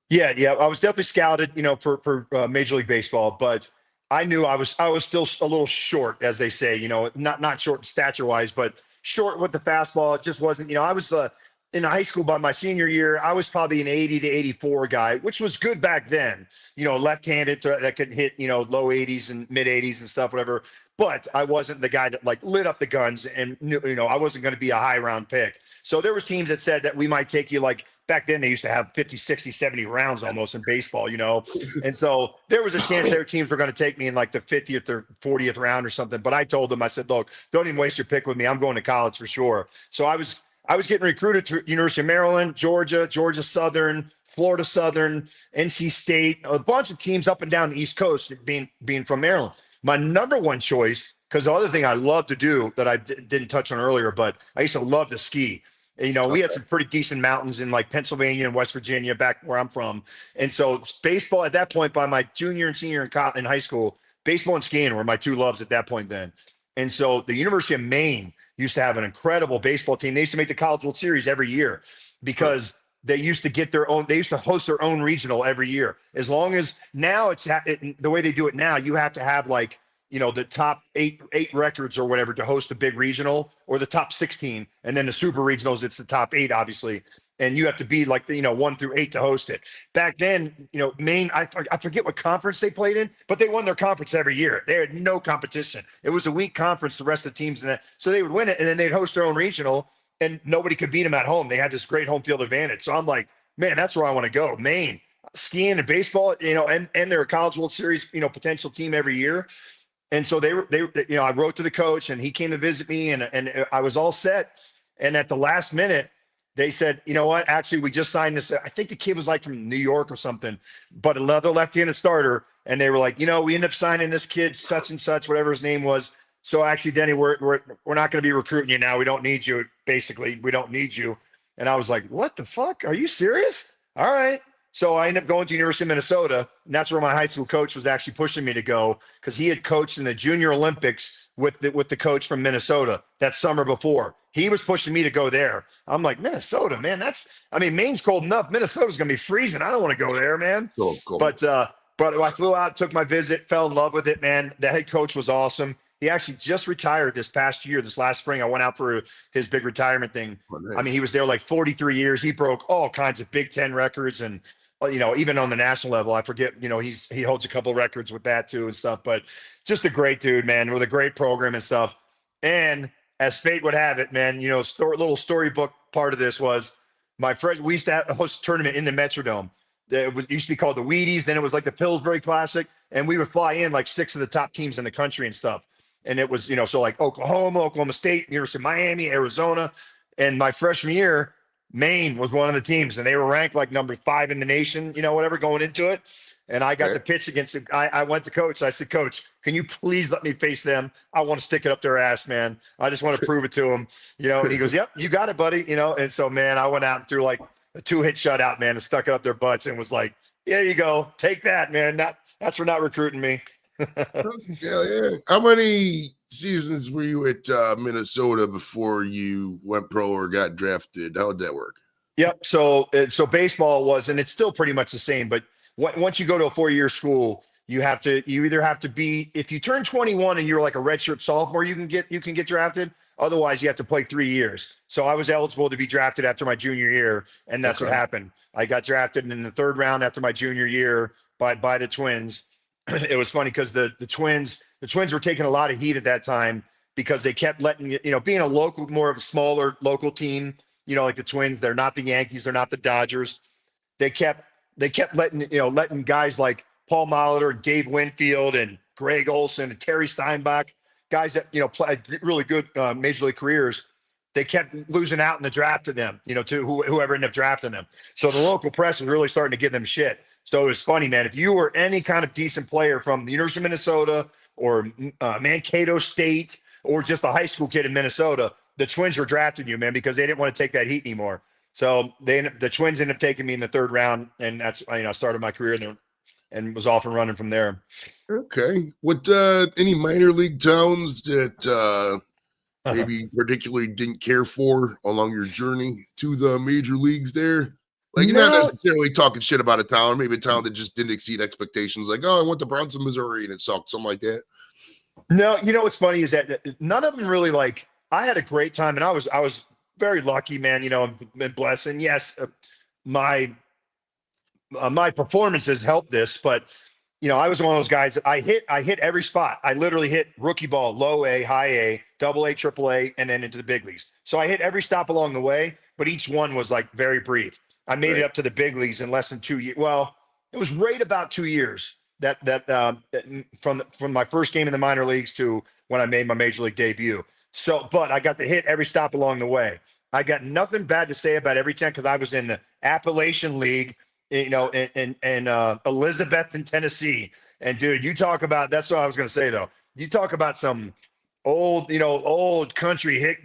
yeah. I was definitely scouted, for Major League Baseball, but I knew I was still a little short, as they say. Not short stature wise, but short with the fastball. It just wasn't. I was in high school by my senior year. I was probably an 80 to 84 guy, which was good back then. Left-handed that could hit low 80s and mid 80s and stuff, whatever. But I wasn't the guy that like lit up the guns and I wasn't going to be a high round pick. So there was teams that said that we might take you like back then they used to have 50, 60, 70 rounds almost in baseball, And so there was a chance their teams were going to take me in like the 50th or 40th round or something. But I told them, I said, look, don't even waste your pick with me. I'm going to college for sure. So I was getting recruited to University of Maryland, Georgia Southern, Florida Southern, NC State, a bunch of teams up and down the East Coast being from Maryland. My number one choice, because the other thing I love to do that I didn't touch on earlier, but I used to love to ski. We had some pretty decent mountains in like Pennsylvania and West Virginia back where I'm from. And so baseball at that point, by my junior and senior in high school, baseball and skiing were my two loves at that point then. And so the University of Maine used to have an incredible baseball team. They used to make the College World Series every year because they used to get their own, they used to host their own regional every year. As long as now the way they do it now, you have to have like, the top eight records or whatever to host a big regional, or the top 16. And then the super regionals, it's the top 8, obviously. And you have to be like, 1 through 8 to host it. Back then, Maine, I forget what conference they played in, but they won their conference every year. They had no competition. It was a weak conference, the rest of the teams in that. So they would win it, and then they'd host their own regional, and nobody could beat them at home. They had this great home field advantage. So I'm like, man, that's where I want to go. Maine, skiing and baseball, and they're a College World Series, potential team every year. And so they I wrote to the coach, and he came to visit me, and I was all set. And at the last minute, they said, you know what? Actually, we just signed this. I think the kid was like from New York or something, but another left-handed starter. And they were like, we ended up signing this kid, such and such, whatever his name was. So actually, Denny, we're not going to be recruiting you now. We don't need you. Basically, we don't need you. And I was like, what the fuck? Are you serious? All right. So I ended up going to University of Minnesota, and that's where my high school coach was actually pushing me to go, because he had coached in the Junior Olympics with the coach from Minnesota that summer before. He was pushing me to go there. I'm like, Minnesota, man, Maine's cold enough. Minnesota's going to be freezing. I don't want to go there, man. Cool. But I flew out, took my visit, fell in love with it, man. The head coach was awesome. He actually just retired this last spring. I went out for his big retirement thing. Oh, nice. He was there like 43 years. He broke all kinds of Big Ten records, and even on the national level, I forget, he holds a couple of records with that too and stuff, but just a great dude, man, with a great program and stuff. And as fate would have it, man, little storybook part of this was my friend, we used to host a tournament in the Metrodome. It used to be called the Wheaties. Then it was like the Pillsbury Classic. And we would fly in like 6 of the top teams in the country and stuff. And it was, so like Oklahoma State, University of Miami, Arizona. And my freshman year, Maine was one of the teams, and they were ranked like number 5 in the nation, whatever, going into it. And I got to pitch against it. I went to coach. I said, Coach, can you please let me face them? I want to stick it up their ass, man. I just want to prove it to them, And he goes, yep, you got it, buddy. And so, man, I went out and threw like a 2-hit shutout, man, and stuck it up their butts and was like, there you go. Take that, man. That's for not recruiting me. Yeah. How many seasons were you at Minnesota before you went pro or got drafted? How did that work? Yep. So baseball was, and it's still pretty much the same, but once you go to a 4-year school, you either have to be, if you turn 21 and you're like a redshirt sophomore, you can get drafted. Otherwise, you have to play 3 years. So I was eligible to be drafted after my junior year, and that's what happened. I got drafted in the 3rd round after my junior year by the Twins. It was funny because the Twins were taking a lot of heat at that time because they kept letting, being a local, more of a smaller local team, like the Twins, they're not the Yankees, they're not the Dodgers. They kept letting guys like Paul Molitor and Dave Winfield and Greg Olson and Terry Steinbach, guys that, played really good major league careers. They kept losing out in the draft to them, to whoever ended up drafting them. So the local press was really starting to give them shit. So it was funny, man. If you were any kind of decent player from the University of Minnesota or Mankato State or just a high school kid in Minnesota, the Twins were drafting you, man, because they didn't want to take that heat anymore. So the Twins ended up taking me in the third round, and that's started my career there and was off and running from there. Okay. What any minor league towns that maybe particularly didn't care for along your journey to the major leagues there? Like, not necessarily talking shit about a town, maybe a town that just didn't exceed expectations. Like, oh, I went to Bronson, Missouri, and it sucked, something like that. No, what's funny is that none of them really like. I had a great time, and I was very lucky, man. And blessed. And yes, my performances helped this, but I was one of those guys that I hit every spot. I literally hit rookie ball, low A, high A, double A, triple A, and then into the big leagues. So I hit every stop along the way, but each one was like very brief. I made it up to the big leagues in less than 2 years. Well, it was right about 2 years from my first game in the minor leagues to when I made my major league debut. So, but I got to hit every stop along the way. I got nothing bad to say about every 10 because I was in the Appalachian League, in Elizabeth in Tennessee. And dude, you talk about, that's what I was going to say though. You talk about some old country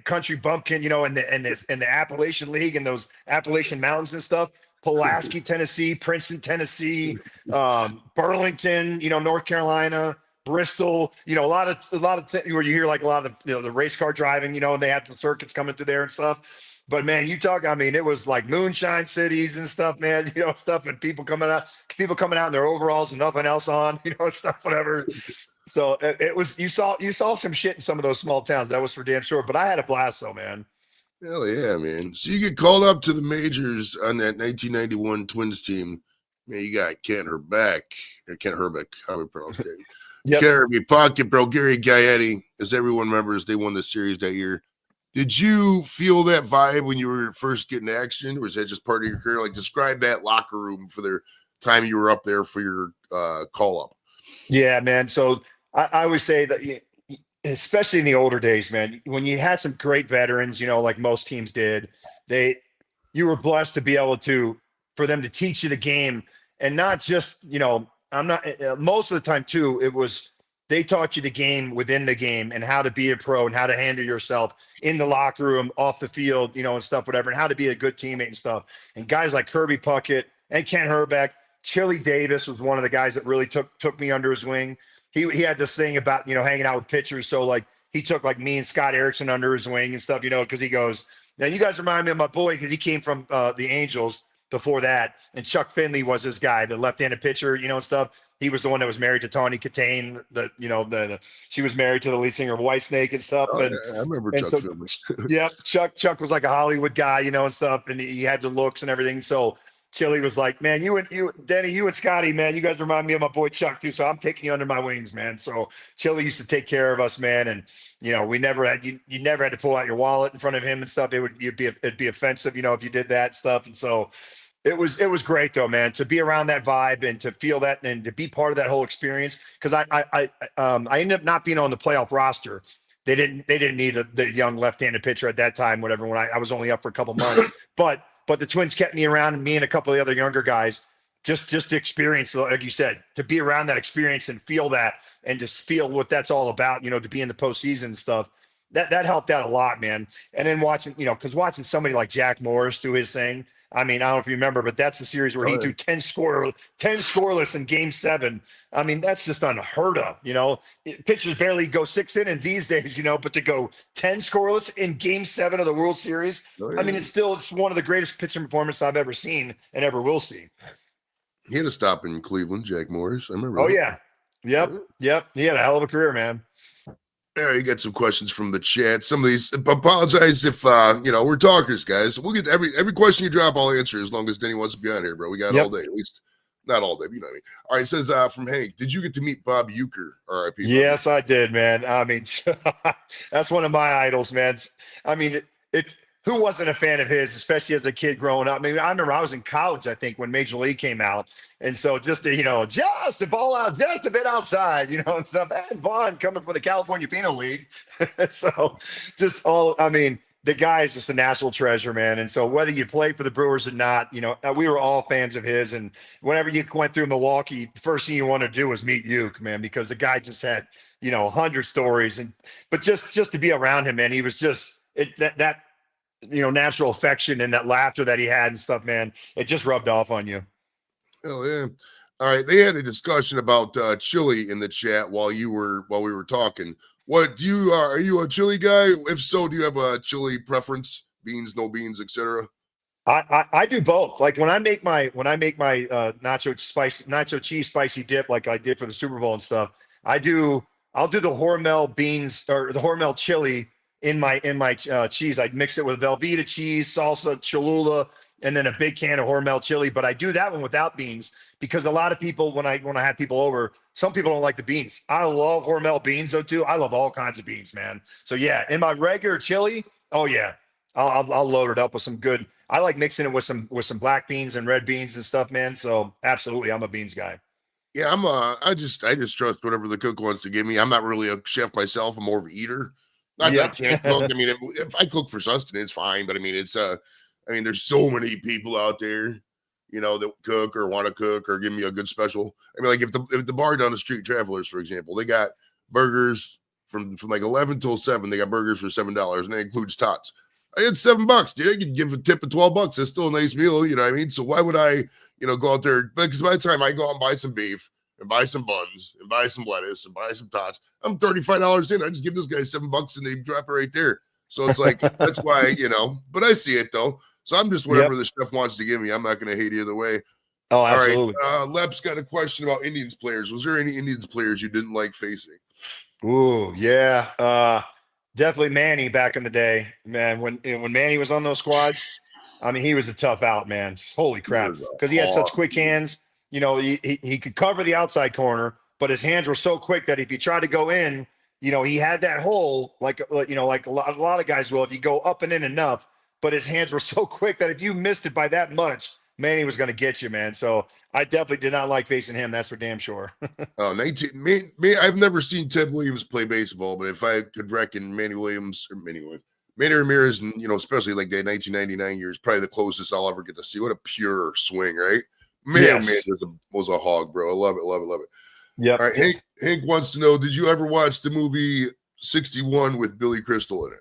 bumpkin, in the Appalachian League and those Appalachian Mountains and stuff. Pulaski, Tennessee, Princeton, Tennessee, Burlington, North Carolina, Bristol, a lot of where you hear like a lot of the race car driving, and they have the circuits coming through there and stuff. But man, it was like moonshine cities and stuff, man, stuff, and people coming out in their overalls and nothing else on, stuff, whatever. So it was, you saw some shit in some of those small towns. That was for damn sure. But I had a blast though, man. Hell yeah, man. So you get called up to the majors on that 1991 Twins team. Man, you got Kent Herbeck, how we pronounce it. Yep. Kirby Pocket, bro, Gary Gaetti, as everyone remembers, they won the series that year. Did you feel that vibe when you were first getting action, or was that just part of your career? Like, describe that locker room for the time you were up there for your call up. Yeah, man. So I always say that, especially in the older days, man, when you had some great veterans, like most teams did, you were blessed to be able for them to teach you the game, and not just, I'm not most of the time too. It was, they taught you the game within the game and how to be a pro and how to handle yourself in the locker room, off the field, and stuff, whatever, and how to be a good teammate and stuff. And guys like Kirby Puckett and Kent Herbeck, Chili Davis was one of the guys that really took me under his wing. He had this thing about, hanging out with pitchers. So like he took like me and Scott Erickson under his wing and stuff, because he goes, now you guys remind me of my boy, because he came from the Angels before that. And Chuck Finley was this guy, the left-handed pitcher, and stuff. He was the one that was married to Tawny Katane. She was married to the lead singer of Whitesnake and stuff. Oh, and yeah, I remember Chuck Finley. Yeah, Chuck was like a Hollywood guy, and stuff, and he had the looks and everything. So Chili was like, man, Denny, you and Scotty, man, you guys remind me of my boy Chuck too. So I'm taking you under my wings, man. So Chili used to take care of us, man. And, we never had, you never had to pull out your wallet in front of him and stuff. It'd be offensive, if you did that stuff. And so it was great though, man, to be around that vibe and to feel that and to be part of that whole experience. Cause I ended up not being on the playoff roster. They didn't need the young left-handed pitcher at that time, whatever, when I was only up for a couple months, but the Twins kept me around, and me and a couple of the other younger guys, just to experience, like you said, to be around that experience and feel that, and just feel what that's all about, to be in the postseason and stuff. That helped out a lot, man. And then watching, because watching somebody like Jack Morris do his thing. I mean, I don't know if you remember, but that's the series where he threw 10 scoreless in Game 7. I mean, that's just unheard of. Pitchers barely go 6 innings these days. But to go 10 scoreless in Game 7 of the World Series, I mean, it's one of the greatest pitching performances I've ever seen and ever will see. He had a stop in Cleveland, Jack Morris. I remember. Oh that. Yeah, yep. He had a hell of a career, man. Yeah, you got some questions from the chat. Some of these, apologize if we're talkers, guys. We'll get every question you drop, I'll answer as long as Denny wants to be on here, bro. We got all day, at least not all day, you know what I mean. All right, it says from Hank, did you get to meet Bob Uecker? R.I.P. Yes, I did, man. I mean, that's one of my idols, man. I mean, who wasn't a fan of his, especially as a kid growing up? I mean, I remember I was in college, I think, when Major League came out. And so just a ball out, just a bit outside, and stuff. And Vaughn coming from the California Penal League. So just the guy is just a national treasure, man. And so whether you play for the Brewers or not, we were all fans of his. And whenever you went through Milwaukee, the first thing you want to do was meet Uke, man, because the guy just had, 100 stories. But just to be around him, man, he was just that natural affection and that laughter that he had and stuff, man, it just rubbed off on you. Oh yeah. All right. They had a discussion about chili in the chat while we were talking. What do you are you a chili guy? If so, do you have a chili preference? Beans, no beans, etc. I do both. Like when I make my nacho cheese spicy dip, like I did for the Super Bowl and stuff. I'll do the Hormel beans or the Hormel chili in my cheese. I'd mix it with Velveeta cheese, salsa, Cholula, and then a big can of Hormel chili. But I do that one without beans because a lot of people when I have people over, some people don't like the beans. I love Hormel beans though too. I love all kinds of beans, man. So yeah, in my regular chili, oh yeah, I'll load it up with some good. I like mixing it with some black beans and red beans and stuff, man. So absolutely, I'm a beans guy. Yeah, I just trust whatever the cook wants to give me. I'm not really a chef myself. I'm more of an eater. Not that I can't cook. I mean, if I cook for sustenance, fine. But I mean, there's so many people out there, that cook or want to cook or give me a good special. I mean, like if the bar down the street, Travelers, for example, they got burgers from like 11 till 7. They got burgers for $7, and that includes tots. I had $7, dude. I could give a tip of $12. That's still a nice meal, you know what I mean? So why would I, go out there? Because by the time I go out and buy some beef and buy some buns and buy some lettuce and buy some tots, I'm $35 in. I just give this guy $7 and they drop it right there. So it's like that's why, but I see it though. So I'm just whatever the chef wants to give me. I'm not going to hate either way. Oh, absolutely. All right. Lep's got a question about Indians players. Was there any Indians players you didn't like facing? Ooh, yeah. Definitely Manny back in the day, man. When Manny was on those squads, I mean, he was a tough out, man. Holy crap, because he had such quick hands. He could cover the outside corner, but his hands were so quick that if he tried to go in, he had that hole like a lot of guys will if you go up and in enough. But his hands were so quick that if you missed it by that much, Manny was going to get you, man. So I definitely did not like facing him. That's for damn sure. Oh, 19. I've never seen Ted Williams play baseball, but if I could reckon Manny Ramirez, and especially like that 1999 year is probably the closest I'll ever get to see. What a pure swing, right? Man, was a hog, bro. I love it, love it, love it. Yeah. All right, Hank wants to know: did you ever watch the movie 61 with Billy Crystal in it?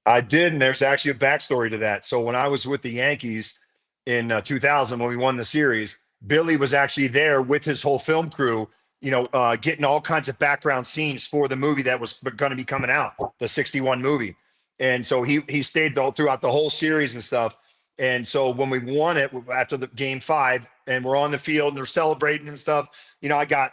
I did, and there's actually a backstory to that. So when I was with the Yankees in 2000, when we won the series, Billy was actually there with his whole film crew, getting all kinds of background scenes for the movie that was going to be coming out, the 61 movie. And so he stayed throughout the whole series and stuff. And so when we won it after the game 5 and we're on the field and they're celebrating and stuff, I got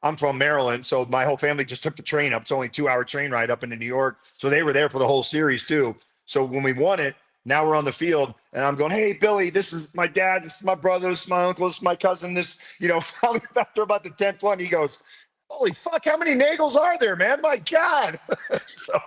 I'm from Maryland, so my whole family just took the train up. It's only a 2-hour train ride up into New York. So they were there for the whole series too. So when we won it, now we're on the field and I'm going, hey, Billy, this is my dad. This is my brother. This is my uncle. This is my cousin. This, probably after about the 10th one, he goes, holy fuck, how many Nagles are there, man? My God. So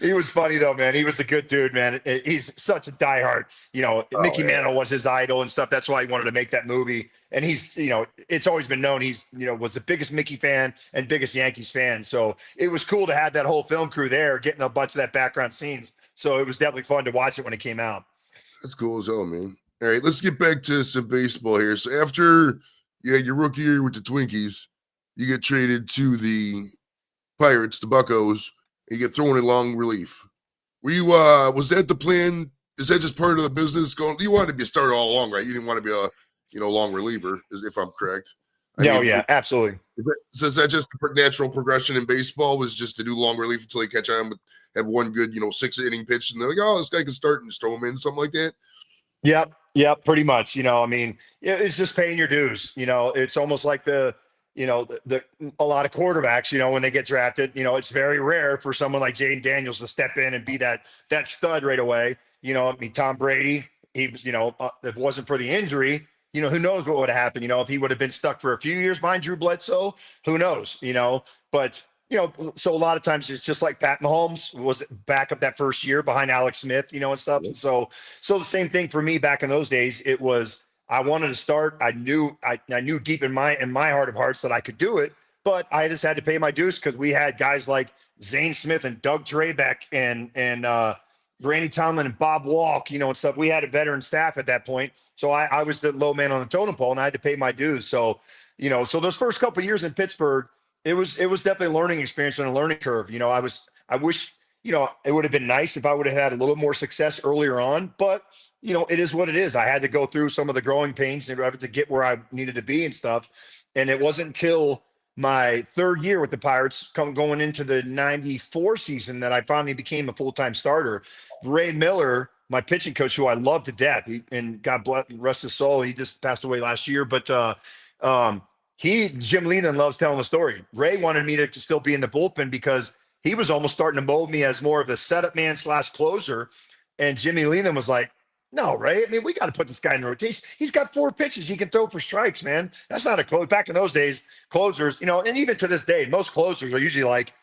he was funny though, man. He was a good dude, man. He's such a diehard, Mickey Mantle was his idol and stuff. That's why he wanted to make that movie. And he's, it's always been known he's, was the biggest Mickey fan and biggest Yankees fan. So it was cool to have that whole film crew there getting a bunch of that background scenes. So it was definitely fun to watch it when it came out. That's cool as hell, man. All right, let's get back to some baseball here. So after your rookie year with the Twinkies, you get traded to the Pirates, the Buccos, and you get thrown in long relief. Were you was that the plan? Is that just part of the business going? You wanted to be a starter all along, right? You didn't want to be a long reliever, if I'm correct. Absolutely. So is that just the natural progression in baseball was just to do long relief until you catch on, have one good 6-inning pitch, and they're like, oh, this guy can start and just throw him in, something like that? Yep, pretty much. It's just paying your dues. It's almost like a lot of quarterbacks, when they get drafted, it's very rare for someone like Jaden Daniels to step in and be that stud right away. Tom Brady, he was, if it wasn't for the injury, who knows what would have happened, if he would have been stuck for a few years behind Drew Bledsoe, who knows, but, so a lot of times it's just like Pat Mahomes was back up that first year behind Alex Smith, and stuff. And so the same thing for me back in those days, it was, I wanted to start. I knew deep in my heart of hearts that I could do it, but I just had to pay my dues because we had guys like Zane Smith and Doug Drabeck and Randy Tomlin and Bob Walk, and stuff. We had a veteran staff at that point. So I was the low man on the totem pole, and I had to pay my dues. So, so those first couple of years in Pittsburgh, it was definitely a learning experience and a learning curve. I wish, it would have been nice if I would have had a little more success earlier on, but it is what it is. I had to go through some of the growing pains in order to get where I needed to be and stuff. And it wasn't until my third year with the Pirates, going into the 94 season, that I finally became a full-time starter. Ray Miller, my pitching coach, who I love to death, and God bless, rest his soul, he just passed away last year, but Jim Leland loves telling the story. Ray wanted me to still be in the bullpen because he was almost starting to mold me as more of a setup man / closer. And Jimmy Leland was like, no, Ray, I mean, we got to put this guy in rotation. He's got 4 pitches he can throw for strikes, man. That's not a close. Back in those days, closers, and even to this day, most closers are usually like,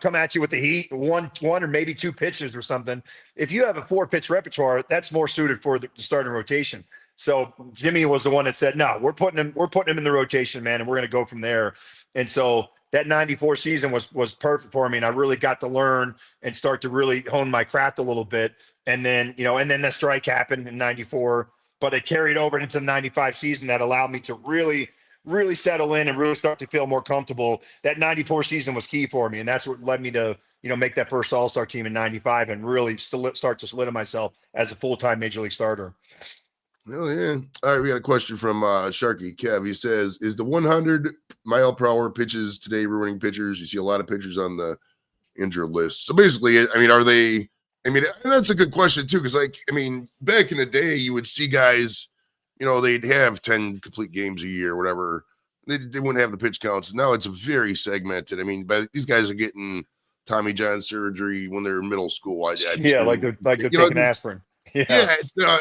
come at you with the heat, one or maybe 2 pitches or something. If you have a 4-pitch repertoire, that's more suited for the starting rotation. So Jimmy was the one that said, no, we're putting him in the rotation, man, and we're going to go from there. And so that 94 season was perfect for me. And I really got to learn and start to really hone my craft a little bit. And then, the strike happened in 94, but it carried over into the 95 season that allowed me to really, really settle in and really start to feel more comfortable. That 94 season was key for me. And that's what led me to, make that first All-Star team in 95 and really start to solidify myself as a full-time Major League starter. Oh, yeah. All right, we got a question from Sharky Kev. He says, is the 100-mile-per-hour pitches today ruining pitchers? You see a lot of pitchers on the injured list. So basically, I mean, are they – I mean, that's a good question, too, because, back in the day, you would see guys, they'd have 10 complete games a year, whatever. They wouldn't have the pitch counts. Now it's very segmented. I mean, but these guys are getting Tommy John surgery when they're in middle school. Like they're taking aspirin. Yeah.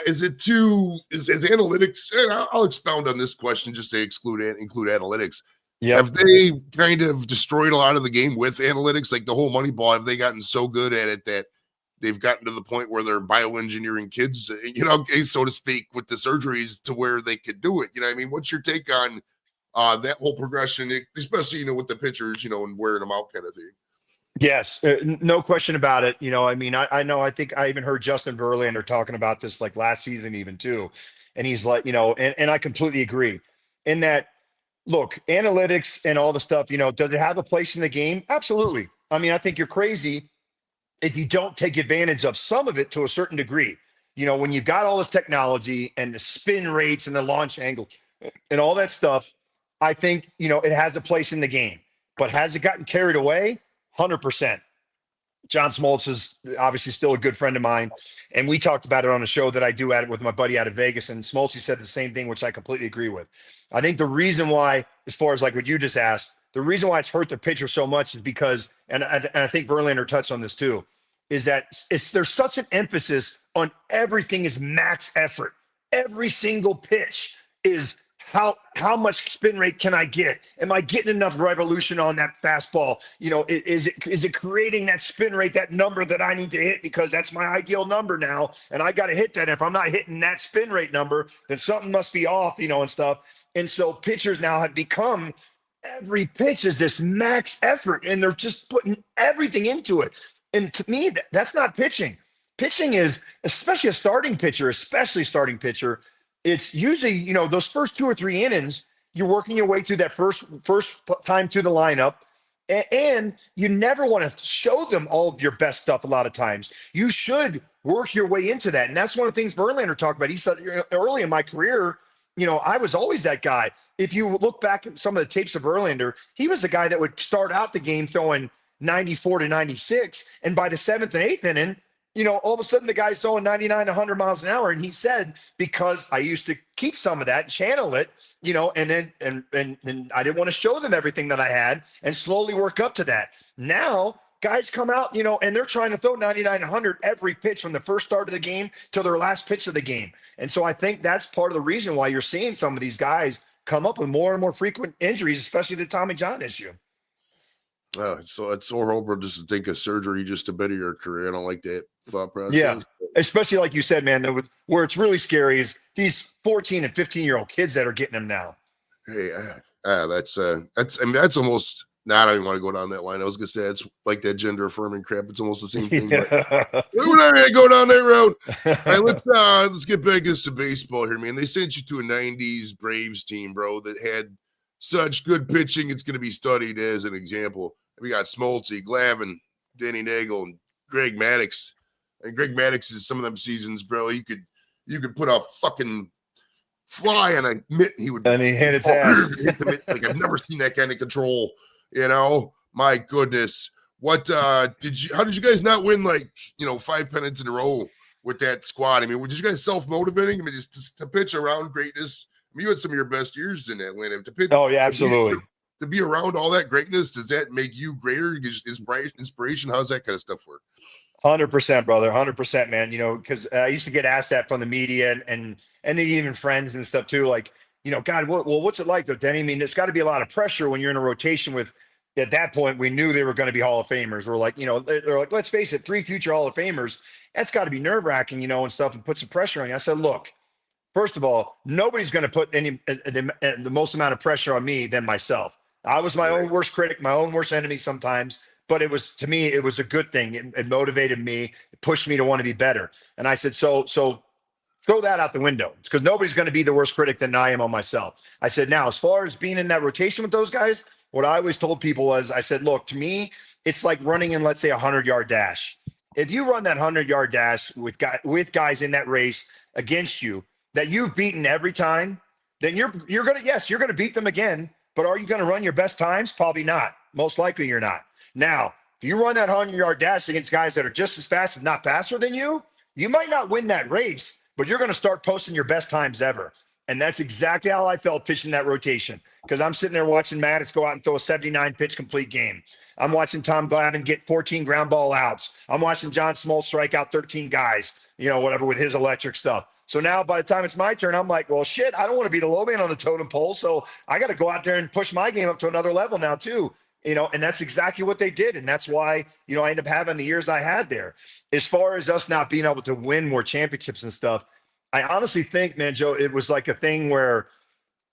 Is analytics? And I'll expound on this question just to include analytics. Yep. Have they kind of destroyed a lot of the game with analytics? Like the whole Moneyball, have they gotten so good at it that they've gotten to the point where they're bioengineering kids, so to speak, with the surgeries to where they could do it? I mean, what's your take on that whole progression, especially, with the pitchers, and wearing them out kind of thing? Yes, no question about it. I think I even heard Justin Verlander talking about this like last season even too. And he's like, and I completely agree in that, look, analytics and all the stuff, does it have a place in the game? Absolutely. I mean, I think you're crazy if you don't take advantage of some of it to a certain degree. When you've got all this technology and the spin rates and the launch angle and all that stuff, I think, it has a place in the game. But has it gotten carried away? 100%. John Smoltz is obviously still a good friend of mine. And we talked about it on a show that I do with my buddy out of Vegas. And Smoltz said the same thing, which I completely agree with. I think the reason why, as far as like what you just asked, the reason why it's hurt the pitcher so much is because, and I think Verlander touched on this too, is that there's such an emphasis on everything is max effort. Every single pitch is how much spin rate can I get? Am I getting enough revolution on that fastball? Is it creating that spin rate, that number that I need to hit because that's my ideal number now, and I got to hit that. If I'm not hitting that spin rate number, then something must be off, and stuff. And so pitchers now have become, every pitch is this max effort, and they're just putting everything into it. And to me, that's not pitching. Pitching is, especially a starting pitcher, it's usually, those first 2 or 3 innings, you're working your way through that first time through the lineup. And you never want to show them all of your best stuff a lot of times. You should work your way into that. And that's one of the things Verlander talked about. He said early in my career, I was always that guy. If you look back at some of the tapes of Verlander, he was the guy that would start out the game throwing 94 to 96. And by the 7th and 8th inning, all of a sudden the guy's throwing 99, 100 miles an hour. And he said, because I used to keep some of that, channel it, and then and I didn't want to show them everything that I had and slowly work up to that. Now guys come out, and they're trying to throw 99, 100 every pitch from the first start of the game to their last pitch of the game. And so I think that's part of the reason why you're seeing some of these guys come up with more and more frequent injuries, especially the Tommy John issue. Oh, so it's so horrible just to think of surgery just to better your career. I don't like that thought process. Yeah, especially like you said, man, where it's really scary is these 14 and 15-year-old kids that are getting them now. Hey, that's almost Nah, I don't even want to go down that line. I was gonna say it's like that gender affirming crap. It's almost the same thing. Yeah. But we're not gonna go down that road. All right, let's get back into baseball here, man. They sent you to a '90s Braves team, bro, that had such good pitching. It's gonna be studied as an example. We got Smoltz, Glavine, Denny Neagle, and Greg Maddux. And Greg Maddux is some of them seasons, bro. You could put a fucking fly on a mitt, he would, and he hit its ass. Hit the mitt. Like I've never seen that kind of control. You know, my goodness. What how did you guys not win 5 pennants in a row with that squad? I mean, were you guys self-motivating? I mean, just to pitch around greatness. I mean, you had some of your best years in Atlanta. To pitch, oh yeah, absolutely. To be around all that greatness, does that make you greater? Inspiration? How's that kind of stuff work? 100%, brother. 100%, man. Because I used to get asked that from the media and even friends and stuff too. Like, God, what's it like though, Denny? I mean, it's got to be a lot of pressure when you're in a rotation with. At that point, we knew they were going to be Hall of Famers. We're like, they're like, let's face it, 3 future Hall of Famers. That's got to be nerve-wracking, and stuff, and put some pressure on you. I said, look, first of all, nobody's going to put the most amount of pressure on me than myself. I was my own worst critic, my own worst enemy sometimes. But it was, to me, it was a good thing. It motivated me, it pushed me to want to be better. And I said, so throw that out the window, because nobody's going to be the worst critic than I am on myself. I said, now, as far as being in that rotation with those guys, what I always told people was, I said, look, to me, it's like running in, let's say, a 100-yard dash. If you run that 100-yard dash with guys in that race against you that you've beaten every time, then you're going to beat them again. But are you going to run your best times? Probably not. Most likely you're not. Now, if you run that 100-yard dash against guys that are just as fast, if not faster than you, you might not win that race, but you're going to start posting your best times ever. And that's exactly how I felt pitching that rotation, because I'm sitting there watching Maddux go out and throw a 79-pitch complete game. I'm watching Tom Glavine get 14 ground ball outs. I'm watching John Smoltz strike out 13 guys, whatever, with his electric stuff. So now by the time it's my turn, I'm like, well, shit, I don't want to be the low man on the totem pole. So I got to go out there and push my game up to another level now too. And that's exactly what they did. And that's why, I ended up having the years I had there. As far as us not being able to win more championships and stuff, I honestly think, man, Joe, it was like a thing where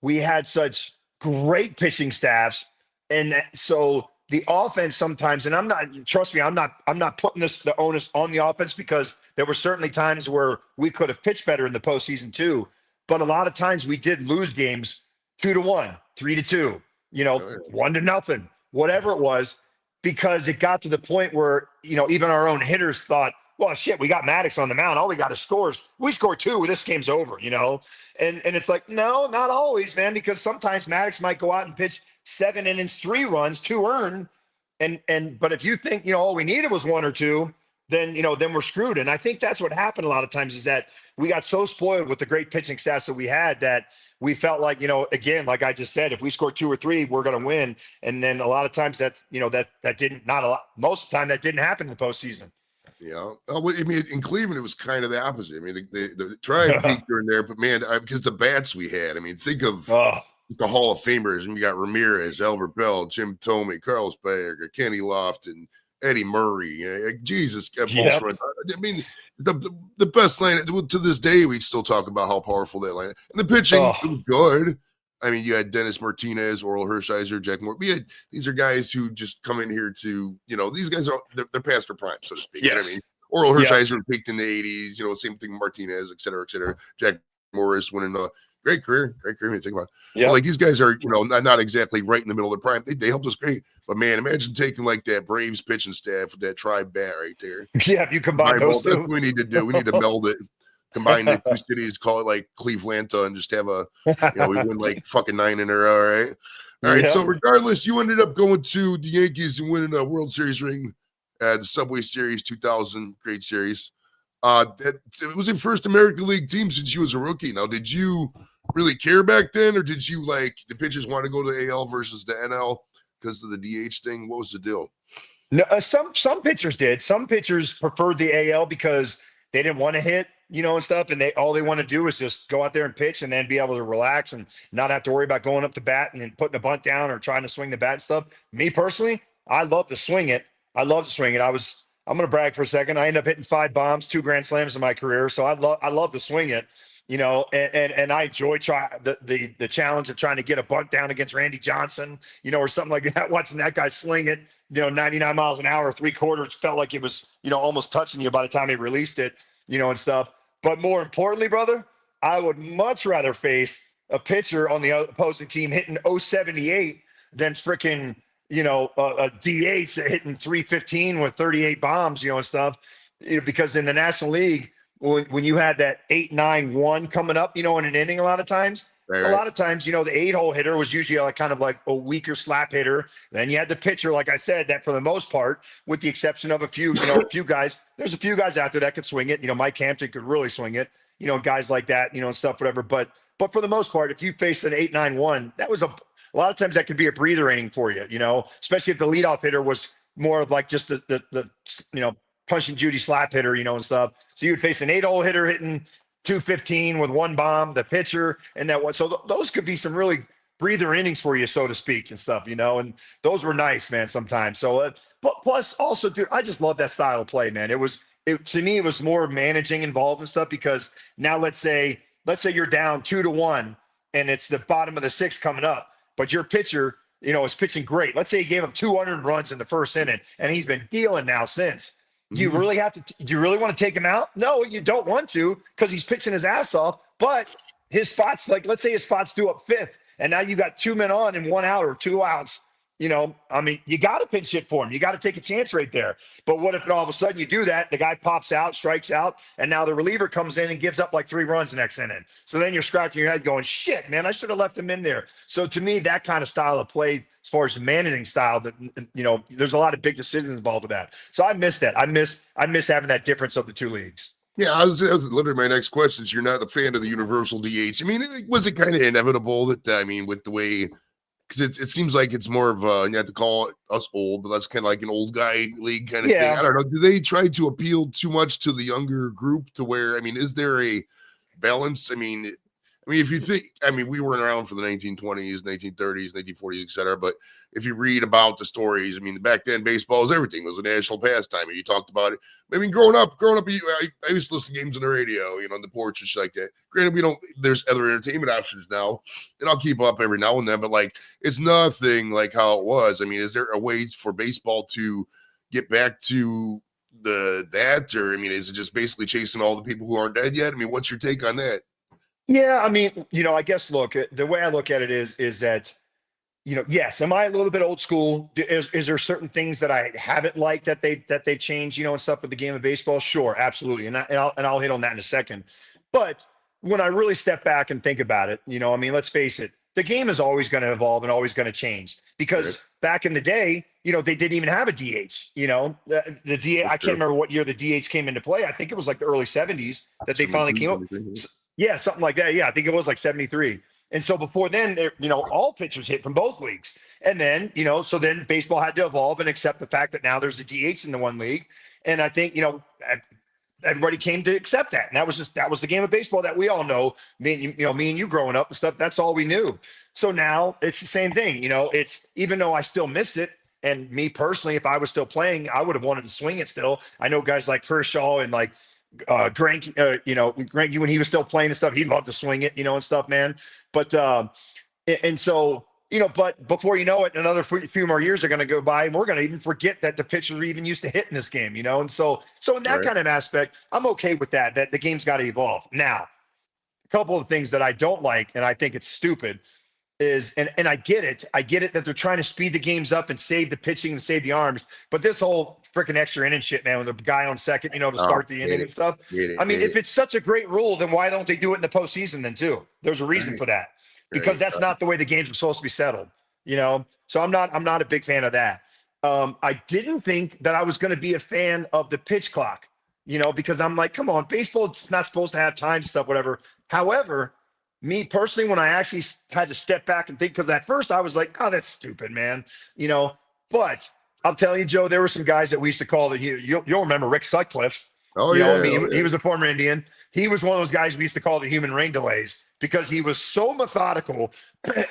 we had such great pitching staffs. And so the offense sometimes, and I'm not putting the onus on the offense, because there were certainly times where we could have pitched better in the postseason too. But a lot of times we did lose games 2-1, 3-2, 1-0, whatever it was, because it got to the point where, even our own hitters thought, well, shit, we got Maddux on the mound. All we got is scores. We score 2, this game's over, And it's like, no, not always, man, because sometimes Maddux might go out and pitch 7 innings, 3 runs, 2 earned. But if you think, all we needed was 1 or 2, then we're screwed. And I think that's what happened a lot of times, is that we got so spoiled with the great pitching stats that we had that we felt like, again, like I just said, if we score 2 or 3, we're going to win. And then a lot of times that's, that didn't, not a lot, most of the time that didn't happen in the postseason. Yeah. I mean, in Cleveland, it was kind of the opposite. I mean, the Tribe peaked during there, but man, because the bats we had, I mean, think of the Hall of Famers, and we got Ramirez, Albert Bell, Jim Thome, Carlos Baerga, Kenny Lofton, Eddie Murray. Jesus. Yep. I mean, the best line to this day, we still talk about how powerful that line is. And the pitching was good. I mean, you had Dennis Martinez, Oral Hershiser, Jack Moore. These are guys who just come in here to, these guys are they're past their prime, so to speak. Yes. You know what I mean? Oral Hershiser peaked in the 80s, same thing, Martinez, et cetera, et cetera. Jack Morris winning a great career when you think about it. Yeah. Like these guys are, not exactly right in the middle of their prime. They helped us great. But man, imagine taking like that Braves pitching staff with that Tribe bat right there. Yeah, if you combine those two. That's what we need to do. We need to meld it. Combine the 2 cities, call it like Clevelanta, and just have we win like fucking 9 in a row, right? All right. So regardless, you ended up going to the Yankees and winning a World Series ring at the Subway Series 2000, great series. It was your first American League team since you was a rookie. Now, did you really care back then, or did you like the pitchers want to go to AL versus the NL because of the DH thing? What was the deal? No, some pitchers did. Some pitchers preferred the AL because they didn't want to hit, and stuff. And all they want to do is just go out there and pitch and then be able to relax and not have to worry about going up to bat and then putting a bunt down or trying to swing the bat and stuff. Me personally, I love to swing it. I'm going to brag for a second. I ended up hitting 5 bombs, 2 grand slams in my career. So I love to swing it. and I enjoy the challenge of trying to get a bunt down against Randy Johnson, or something like that. Watching that guy sling it, 99 miles an hour, 3/4 felt like it was, almost touching you by the time he released it, and stuff. But more importantly, brother, I would much rather face a pitcher on the opposing team hitting 078 than freaking, a DH hitting 315 with 38 bombs, and stuff. Because in the National League, when you had that 8-9-1 coming up, in an inning, a lot of times, Right. the 8-hole hitter was usually kind of like a weaker slap hitter. Then you had the pitcher, like I said, that for the most part, with the exception of a few guys, there's a few guys out there that could swing it. Mike Hampton could really swing it, guys like that, and stuff, whatever. But for the most part, if you faced an 8-9-1, that was a lot of times that could be a breather inning for you, especially if the leadoff hitter was more of like just the punch and Judy slap hitter, and stuff. So you would face an 8-hole hitter hitting 215 with one bomb, the pitcher, and that one. So those could be some really breather innings for you, so to speak, and stuff, and those were nice, man, sometimes. So, but plus also, dude, I just love that style of play, man. To me, it was more managing involved and stuff, because now let's say you're down 2-1 and it's the bottom of the sixth coming up, but your pitcher, is pitching great. Let's say he gave up 200 runs in the first inning and he's been dealing now since. Do you really do you really want to take him out? No, you don't want to, because he's pitching his ass off. But his spots, like let's say his spots due up fifth, and now you got 2 men on and 1 out or 2 outs. You got to pinch hit for him. You got to take a chance right there. But what if all of a sudden you do that, the guy pops out, strikes out, and now the reliever comes in and gives up like 3 runs the next inning. So then you're scratching your head going, shit, man, I should have left him in there. So to me, that kind of style of play, as far as the managing style, that there's a lot of big decisions involved with that. So I miss that. I miss having that difference of the two leagues. Yeah, that was literally my next question. So you're not a fan of the universal DH. Was it kind of inevitable that, with the way, because it seems like it's more of you have to call us old, but that's kind of like an old guy league kind of thing. I don't know. Do they try to appeal too much to the younger group to where, is there a balance? If you think, we weren't around for the 1920s, 1930s, 1940s, etc. But if you read about the stories, back then baseball was everything. It was a national pastime. You talked about it. Growing up, I used to listen to games on the radio, on the porch and shit like that. Granted, there's other entertainment options now, and I'll keep up every now and then, but it's nothing like how it was. Is there a way for baseball to get back to that, or is it just basically chasing all the people who aren't dead yet? What's your take on that? Yeah, I guess, look, the way I look at it is that, yes, am I a little bit old school? Is there certain things that I haven't liked that they changed, and stuff with the game of baseball? Sure, absolutely, and I'll hit on that in a second. But when I really step back and think about it, let's face it, the game is always going to evolve and always going to change, because back in the day, they didn't even have a DH. The DH, I can't remember what year the DH came into play. I think it was like the early 70s that they finally came up. Yeah, something like that. Yeah, I think it was like 73. And so before then, all pitchers hit from both leagues. And then, so then baseball had to evolve and accept the fact that now there's a DH in the one league. And I think, everybody came to accept that. And that was the game of baseball that we all know. Me and you growing up and stuff, that's all we knew. So now it's the same thing. It's, even though I still miss it, and me personally, if I was still playing, I would have wanted to swing it still. I know guys like Kershaw and like Greinke, Greinke, when he was still playing and stuff, he'd love to swing it, and stuff, man. But and so, but before you know it, another few more years are going to go by, and we're going to even forget that the pitchers even used to hit in this game, and so in that kind of aspect, I'm okay with that the game's got to evolve. Now, a couple of things that I don't like, and I think it's stupid, is, and I get it that they're trying to speed the games up and save the pitching and save the arms, but this whole freaking extra inning shit, man, with the guy on second, to start the inning and stuff. If it's such a great rule, then why don't they do it in the postseason then too? There's a reason for that, because that's not the way the games are supposed to be settled, So I'm not a big fan of that. I didn't think that I was going to be a fan of the pitch clock, because I'm like, come on, baseball, it's not supposed to have time stuff, whatever. However, me personally, when I actually had to step back and think, because at first I was like, oh, that's stupid, man. But I'm telling you, Joe, there were some guys that we used to call that you'll remember Rick Sutcliffe. Oh, yeah. He was a former Indian. He was one of those guys we used to call the human rain delays, because he was so methodical.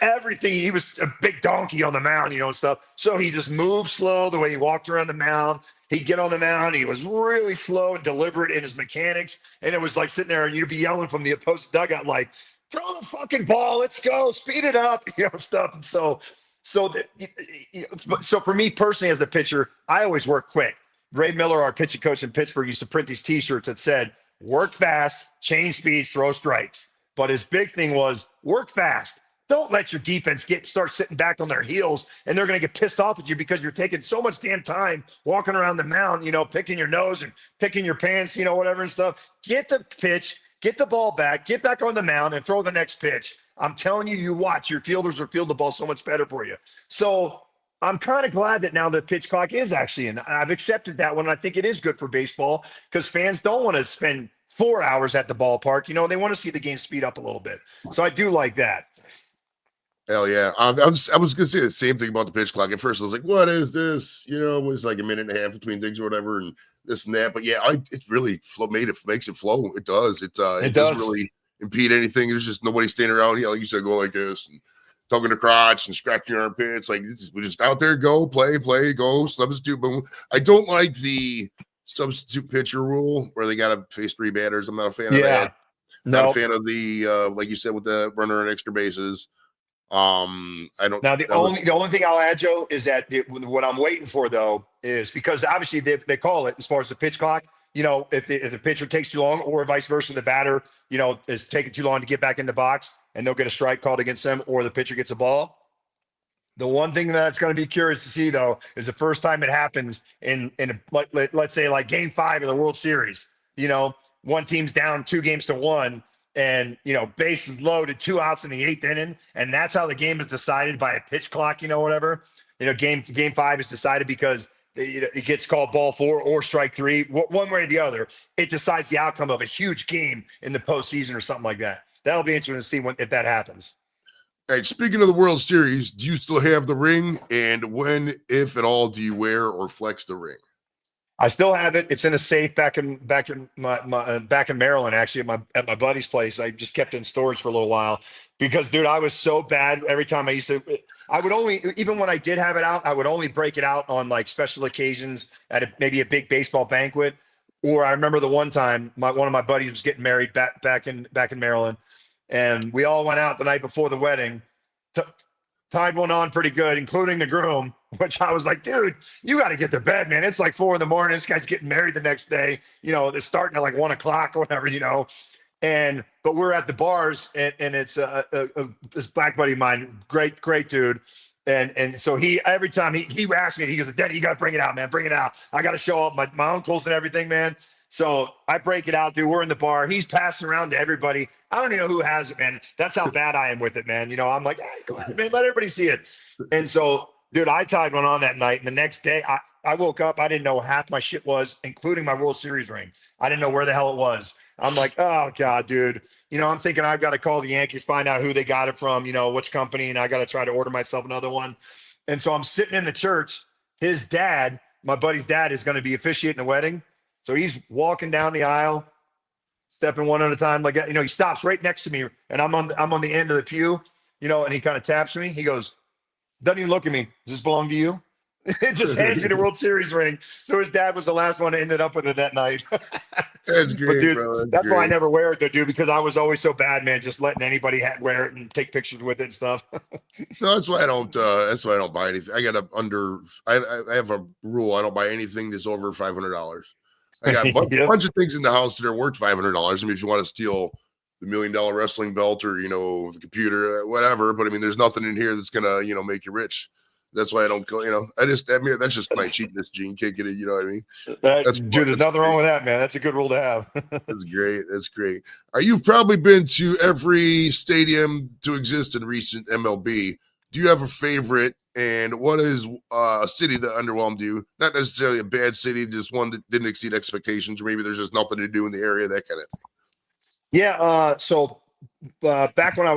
Everything, he was a big donkey on the mound, and stuff. So he just moved slow the way he walked around the mound. He'd get on the mound. He was really slow and deliberate in his mechanics. And it was like sitting there and you'd be yelling from the opposed dugout, like, throw the fucking ball. Let's go. Speed it up, stuff. And so for me personally, as a pitcher, I always work quick. Ray Miller, our pitching coach in Pittsburgh, used to print these T-shirts that said, work fast, change speeds, throw strikes. But his big thing was work fast. Don't let your defense start sitting back on their heels, and they're going to get pissed off at you because you're taking so much damn time walking around the mound, picking your nose and picking your pants, whatever and stuff. Get the pitch, get the ball back, get back on the mound, and throw the next pitch. I'm telling you, you watch. Your fielders will field the ball so much better for you. So I'm kind of glad that now the pitch clock is actually in. I've accepted that one. I think it is good for baseball because fans don't want to spend 4 hours at the ballpark. They want to see the game speed up a little bit. So I do like that. Hell yeah. I was gonna say the same thing about the pitch clock. At first I was like, what is this? It was like a minute and a half between things or whatever, and this and that. But yeah, it really makes it flow. It does. It doesn't really impede anything. There's just nobody standing around, like you said, going like this and tugging the crotch and scratching your armpits. Like we're just out there, go, play, go, substitute, boom. I don't like the substitute pitcher rule where they gotta face 3 batters. I'm not a fan of that. Not a fan of the like you said, with the runner and extra bases. I don't. Now the only thing I'll add, Joe, is that what I'm waiting for though is because obviously they call it as far as the pitch clock. If the pitcher takes too long, or vice versa, the batter is taking too long to get back in the box, and they'll get a strike called against them, or the pitcher gets a ball. The one thing that's going to be curious to see though is the first time it happens in let's say like Game 5 of the World Series. One team's down 2-1. And, bases loaded, 2 outs in the 8th inning. And that's how the game is decided by a pitch clock, whatever. Game 5 is decided because it gets called ball 4 or strike 3, one way or the other. It decides the outcome of a huge game in the postseason or something like that. That'll be interesting to see if that happens. All right, speaking of the World Series, do you still have the ring? And when, if at all, do you wear or flex the ring? I still have it. It's in a safe back in Maryland, actually, at my buddy's place. I just kept it in storage for a little while because, dude, I was so bad. Every time I would only, even when I did have it out, I would only break it out on like special occasions at maybe a big baseball banquet. Or I remember the one time one of my buddies was getting married back in Maryland, and we all went out the night before the wedding. Tied one on pretty good, including the groom, which I was like, dude, you got to get to bed, man. It's like 4 a.m. This guy's getting married the next day. They're starting at like 1 o'clock or whatever, but we're at the bars and it's this black buddy of mine, great dude. And so every time he asked me, he goes, Denny, you got to bring it out, man. Bring it out. I got to show up my uncles and everything, man. So I break it out, dude. We're in the bar. He's passing around to everybody. I don't even know who has it, man. That's how bad I am with it, man. I'm like, hey, go ahead, man. Let everybody see it. And so, dude, I tied one on that night. And the next day, I woke up. I didn't know half my shit was, including my World Series ring. I didn't know where the hell it was. I'm like, oh, God, dude. I'm thinking I've got to call the Yankees, find out who they got it from, which company, and I got to try to order myself another one. And so I'm sitting in the church. His dad, my buddy's dad, is going to be officiating the wedding. So he's walking down the aisle, stepping one at a time. Like, he stops right next to me, and I'm on the end of the pew, and he kind of taps me. He goes, doesn't even look at me. Does this belong to you? It just hands me the World Series ring. So his dad was the last one that ended up with it that night. That's great, but dude, bro. That's why I never wear it, though, dude, because I was always so bad, man, just letting anybody wear it and take pictures with it and stuff. No, that's why I don't. That's why I don't buy anything. I have a rule. I don't buy anything that's over $500. I got a bunch of things in the house that are worth $500. I mean, if you want to steal the $1 million wrestling belt or the computer, whatever. But I mean, there's nothing in here that's gonna make you rich. That's why I don't go. That's just my cheapness gene. Can't get it. You know what I mean? There's nothing wrong with that, man. That's a good rule to have. That's great. That's great. You've probably been to every stadium to exist in recent MLB. Do you have a favorite? And what is a city that underwhelmed you? Not necessarily a bad city, just one that didn't exceed expectations, or maybe there's just nothing to do in the area, that kind of thing. Yeah. So back when I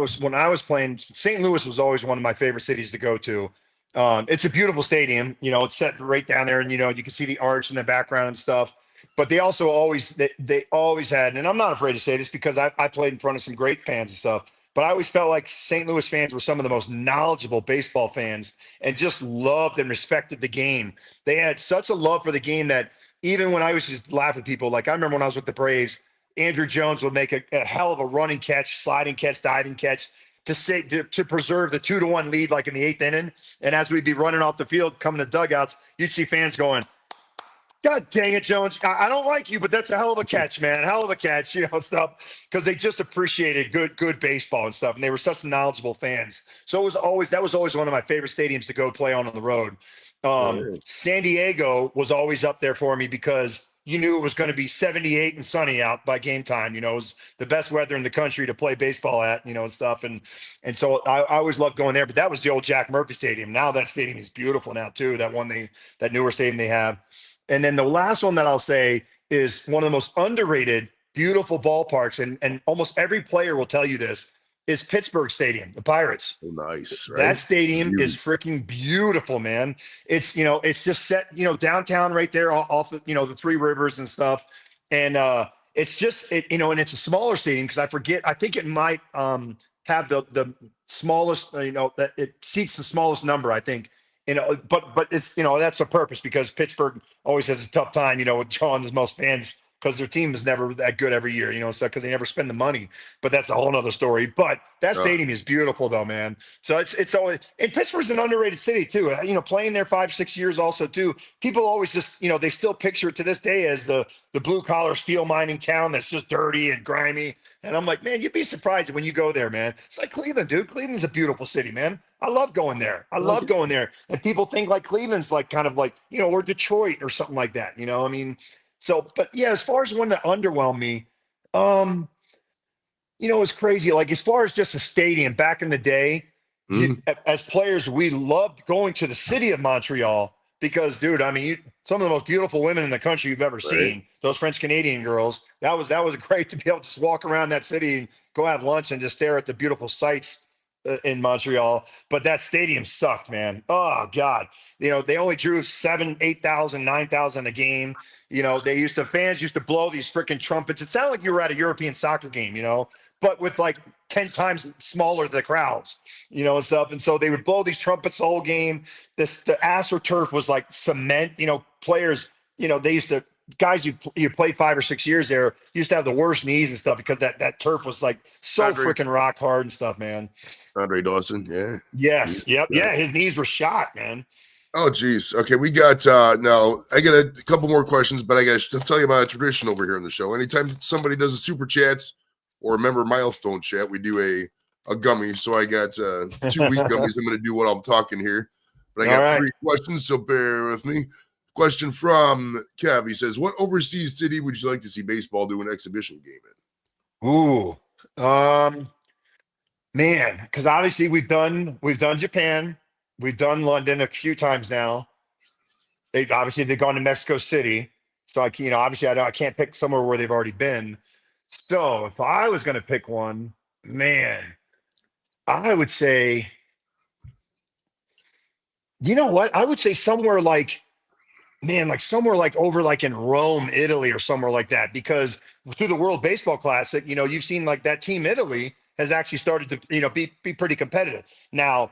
was playing, St. Louis was always one of my favorite cities to go to. It's a beautiful stadium. It's set right down there, and you can see the arch in the background and stuff. But they also always had, and I'm not afraid to say this because I played in front of some great fans and stuff. but I always felt like St. Louis fans were some of the most knowledgeable baseball fans and just loved and respected the game. They had such a love for the game that even when I was just laughing at people, like I remember when I was with the Braves, Andrew Jones would make a hell of a running catch, sliding catch, diving catch to preserve the 2-1 lead, like in the 8th inning. And as we'd be running off the field, coming to dugouts, you'd see fans going, "God dang it, Jones! I don't like you, but that's a hell of a catch, man. Hell of a catch, stuff." Because they just appreciated good baseball and stuff, and they were such knowledgeable fans. So that was always one of my favorite stadiums to go play on the road. San Diego was always up there for me because you knew it was going to be 78 and sunny out by game time. It was the best weather in the country to play baseball at, and stuff. And so I always loved going there. But that was the old Jack Murphy Stadium. Now that stadium is beautiful now too. That newer stadium they have. And then the last one that I'll say is one of the most underrated, beautiful ballparks, and almost every player will tell you this, is Pittsburgh Stadium, the Pirates. Oh, nice, right? That stadium is freaking beautiful, man. It's it's just set, downtown right there off the, the Three Rivers and stuff. And it's just and it's a smaller stadium because I think it might have the smallest, that it seats the smallest number, I think. But it's that's a purpose because Pittsburgh always has a tough time, with drawing the most fans because their team is never that good every year, so because they never spend the money. But that's a whole nother story. But that stadium is beautiful though, man. So it's always, and Pittsburgh's an underrated city too. Playing there 5-6 years also too. People always just they still picture it to this day as the blue collar steel mining town that's just dirty and grimy. And I'm like, man, you'd be surprised when you go there, man. It's like Cleveland, dude. Cleveland's a beautiful city, man. I love going there. And people think like Cleveland's like kind of like, or Detroit or something like that. So, but yeah, as far as one that underwhelmed me, it's crazy. Like as far as just a stadium back in the day, as players, we loved going to the city of Montreal because, dude, some of the most beautiful women in the country you've ever seen. Those French Canadian girls. That was great to be able to just walk around that city and go have lunch and just stare at the beautiful sights in Montreal. But that stadium sucked, man. Oh God. They only drew 7,000, 8,000, 9,000 a game. Fans used to blow these freaking trumpets. It sounded like you were at a European soccer game, but with like 10 times smaller the crowds, and stuff. And so they would blow these trumpets the whole game. The AstroTurf was like cement, players, they used to, guys you played 5 or 6 years there used to have the worst knees and stuff because that turf was like so freaking rock hard and stuff, man. Andre Dawson, yeah. Yes, yep, yeah, his knees were shot, man. Oh, geez. Okay, we got now I got a couple more questions, but I got to tell you about a tradition over here on the show. Anytime somebody does a super chat or a member milestone chat, we do a gummy. So I got 2 week gummies. I'm going to do what I'm talking here, but I got 3 questions, so bear with me. Question from Kev. He says, "What overseas city would you like to see baseball do an exhibition game in?" Ooh, man, because obviously we've done Japan, we've done London a few times now. They've gone to Mexico City, so I can't pick somewhere where they've already been. So if I was going to pick one, man, I would say, you know what? I would say somewhere like, man, like somewhere like over like in Rome, Italy, or somewhere like that, because through the World Baseball Classic, you've seen like that team Italy has actually started to, be pretty competitive. Now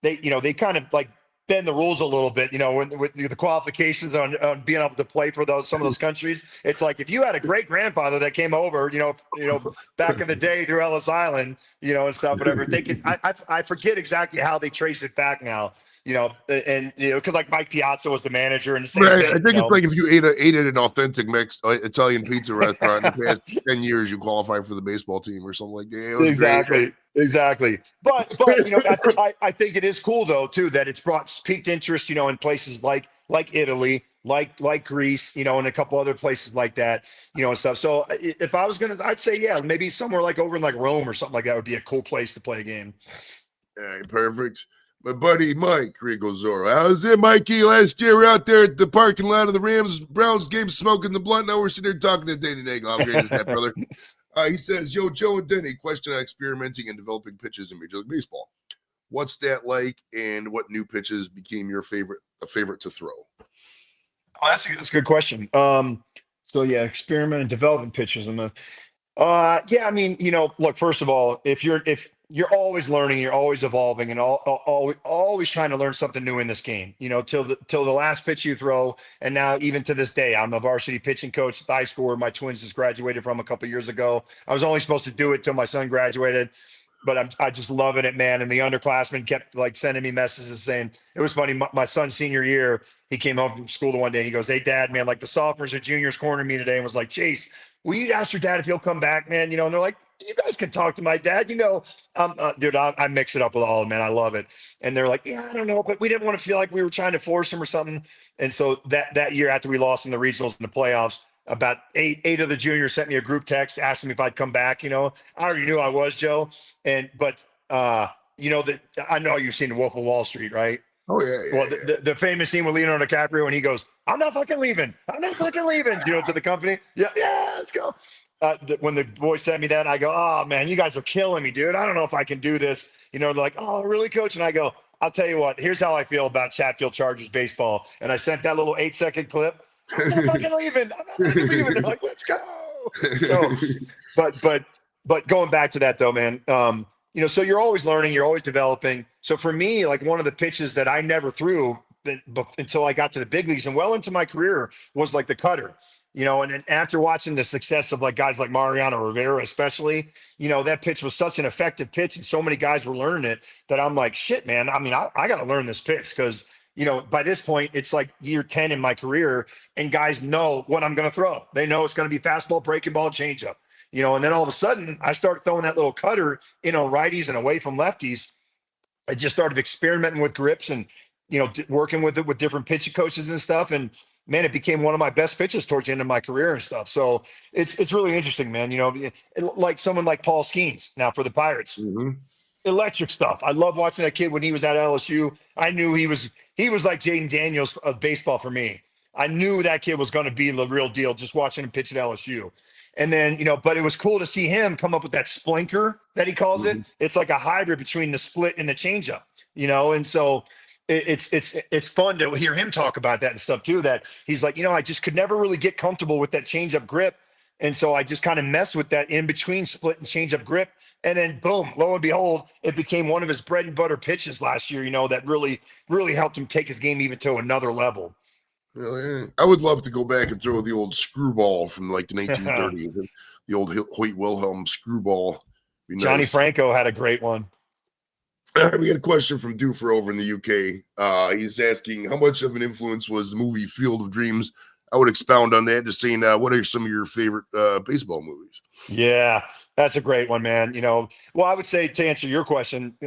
they kind of like bend the rules a little bit, with the qualifications on being able to play for some of those countries. It's like if you had a great grandfather that came over, back in the day through Ellis Island, and stuff, whatever. They can. I forget exactly how they trace it back now. Because like Mike Piazza was the manager and the same thing, I think it's like if you ate at an authentic Italian pizza restaurant in the past 10 years, you qualify for the baseball team or something like that. Exactly. But I think it is cool though too that it's brought peaked interest, in places like Italy, like Greece, and a couple other places like that, and stuff. So if I was I'd say maybe somewhere like over in like Rome or something like that would be a cool place to play a game. All right, perfect. My buddy Mike Rico Zorro. How's it, Mikey? Last year we're out there at the parking lot of the Browns game smoking the blunt. Now we're sitting there talking to Denny Neagle. How great is that, brother? He says, "Yo, Joe and Denny, question on experimenting and developing pitches in Major League Baseball. What's that like, and what new pitches became a favorite to throw?" Oh, that's a good question. So yeah, experiment and development pitches. Look, first of all, if you're always learning, you're always evolving, and always trying to learn something new in this game. Till the last pitch you throw, and now even to this day, I'm a varsity pitching coach at the high school where my twins just graduated from a couple years ago. I was only supposed to do it till my son graduated, but I just loving it, man. And the underclassmen kept like sending me messages saying it was funny. My son's senior year, he came home from school the one day. And he goes, "Hey, Dad, man, like the sophomores or juniors cornered me today and was like, Chase, will you ask your dad if he'll come back, man? And they're like, you guys can talk to my dad. Dude, I mix it up with all of them, man. I love it. And they're like, yeah, I don't know, but we didn't want to feel like we were trying to force him or something. And so that year after we lost in the regionals and the playoffs, about eight of the juniors sent me a group text asking me if I'd come back. I already knew I was, Joe. But that I know you've seen The Wolf of Wall Street, right? Oh yeah. Well, the famous scene with Leonardo DiCaprio when he goes, "I'm not fucking leaving. I'm not fucking leaving." To the company. Yeah, let's go. When the boys sent me that, I go, "Oh man, you guys are killing me, dude. I don't know if I can do this." They're like, "Oh, really, coach?" And I go, "I'll tell you what. Here's how I feel about Chatfield Chargers baseball." And I sent that little 8-second clip. I'm not fucking leaving. I'm not fucking leaving. They're like, "Let's go." So, but going back to that though, man. So you're always learning, you're always developing. So for me, like one of the pitches that I never threw until I got to the big leagues and well into my career was like the cutter. And then after watching the success of like guys like Mariano Rivera, especially, that pitch was such an effective pitch and so many guys were learning it that I'm like, shit, man. I mean, I got to learn this pitch because, by this point, it's like year 10 in my career and guys know what I'm going to throw. They know it's going to be fastball, breaking ball, changeup. And then all of a sudden I start throwing that little cutter, righties and away from lefties. I just started experimenting with grips and, working with it with different pitching coaches and stuff. And man, it became one of my best pitches towards the end of my career and stuff. So it's really interesting, man. Like someone like Paul Skeens now for the Pirates. Mm-hmm. Electric stuff. I love watching that kid when he was at LSU. I knew he was like Jaden Daniels of baseball for me. I knew that kid was going to be the real deal just watching him pitch at LSU. And then, but it was cool to see him come up with that splinker that he calls Mm-hmm. it. It's like a hybrid between the split and the changeup, and so it's fun to hear him talk about that and stuff too, that he's like, I just could never really get comfortable with that changeup grip. And so I just kind of messed with that in between split and changeup grip. And then boom, lo and behold, it became one of his bread and butter pitches last year, that really, really helped him take his game even to another level. Yeah. I would love to go back and throw the old screwball from like the 1930s, the old Hoyt Wilhelm screwball. Johnny Franco had a great one. We got a question from Doofer over in the UK. He's asking, how much of an influence was the movie Field of Dreams? I would expound on that, just saying, what are some of your favorite baseball movies? Yeah, that's a great one, man. Well, I would say to answer your question,